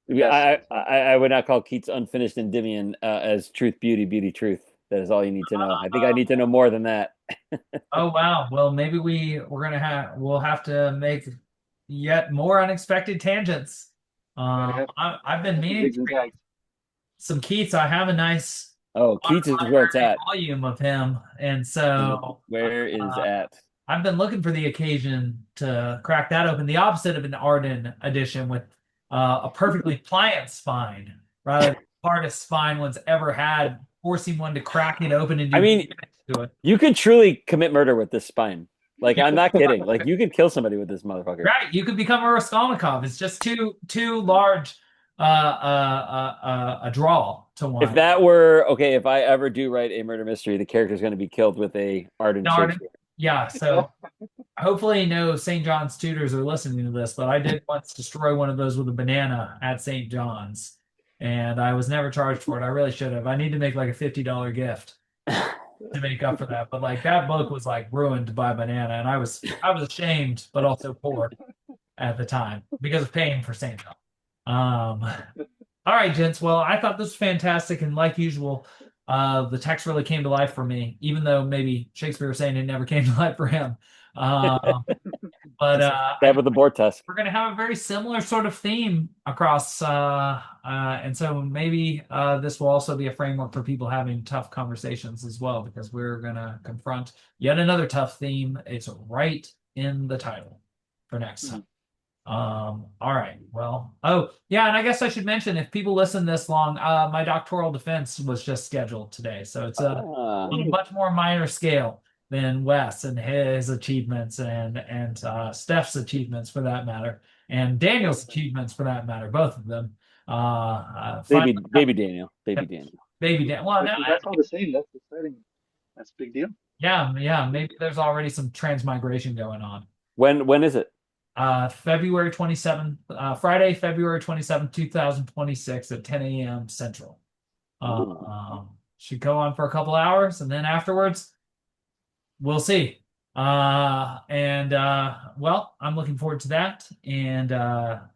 Speaker 3: best.
Speaker 1: I would not call Keats unfinished Endymion as truth, beauty, beauty, truth. That is all you need to know. I think I need to know more than that.
Speaker 2: Oh wow. Well, maybe we'll have to make yet more unexpected tangents.
Speaker 3: Gotta have
Speaker 2: I've been
Speaker 3: some
Speaker 2: meaning
Speaker 3: zigs
Speaker 2: to
Speaker 3: and
Speaker 2: read
Speaker 3: zags.
Speaker 2: some Keats. I have a nice
Speaker 1: Oh, Keats is where it's
Speaker 2: library
Speaker 1: at.
Speaker 2: volume of him, and so
Speaker 1: Where is at?
Speaker 2: I've been looking for the occasion to crack that open. The opposite of an Arden edition with a perfectly pliant spine, rather than the hardest spine one's ever had, forcing one to crack it open and
Speaker 1: I
Speaker 2: do
Speaker 1: mean,
Speaker 2: damage to it.
Speaker 1: you could truly commit murder with this spine. Like, I'm not kidding. Like, you could kill somebody with this motherfucker.
Speaker 2: Right, you could become a Raskolnikov. It's just too large a draw to
Speaker 1: If
Speaker 2: one.
Speaker 1: that were okay, if I ever do write a murder mystery, the character is going to be killed with a ardent
Speaker 2: Darn.
Speaker 1: Shakespeare.
Speaker 2: Yeah, so hopefully no St. John's tutors are listening to this, but I did once destroy one of those with a banana at St. John's, and I was never charged for it. I really should have. I need to make like a $50 gift to make up for that. But like that book was like ruined by a banana, and I was ashamed, but also poor at the time because of paying for St. John. All right, gents. Well, I thought this was fantastic, and like usual, the text really came to life for me, even though maybe Shakespeare was saying it never came to life for him. Uh, but
Speaker 1: That with the boar tusk.
Speaker 2: we're going to have a very similar sort of theme across, and so maybe this will also be a framework for people having tough conversations as well, because we're going to confront yet another tough theme. It's right in the title for next time. All right. Well, oh, yeah, and I guess I should mention if people listen this long, my doctoral defense was just scheduled today. So it's on a much more minor scale than Wes and his achievements and Steph's achievements for that matter, and Daniel's achievements for that matter, both of them.
Speaker 1: Baby Daniel. Baby Daniel.
Speaker 2: Baby Dan. Well, no,
Speaker 3: That's all the same. That's exciting. That's a big deal.
Speaker 2: yeah, maybe there's already some transmigration going on.
Speaker 1: When is it?
Speaker 2: February 27th, Friday, February 27th, 2026 at 10 a.m. Central. Should go on for a couple hours, and then afterwards, we'll see. Well, I'm looking forward to that.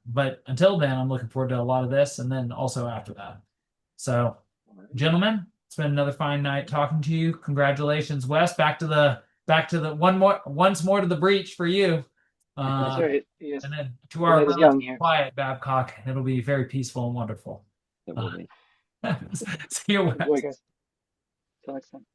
Speaker 2: But until then, I'm looking forward to a lot of this, and then also after that. So, gentlemen, it's been another fine night talking to you. Congratulations, Wes. Back to the once more to the breach for you.
Speaker 3: That's right. Yes.
Speaker 2: And then to
Speaker 3: The
Speaker 2: our
Speaker 3: night is young here.
Speaker 2: quiet Babcock, it'll be very peaceful and wonderful.
Speaker 1: It will be.
Speaker 2: See you, Wes.
Speaker 3: Enjoy, guys. Till next time.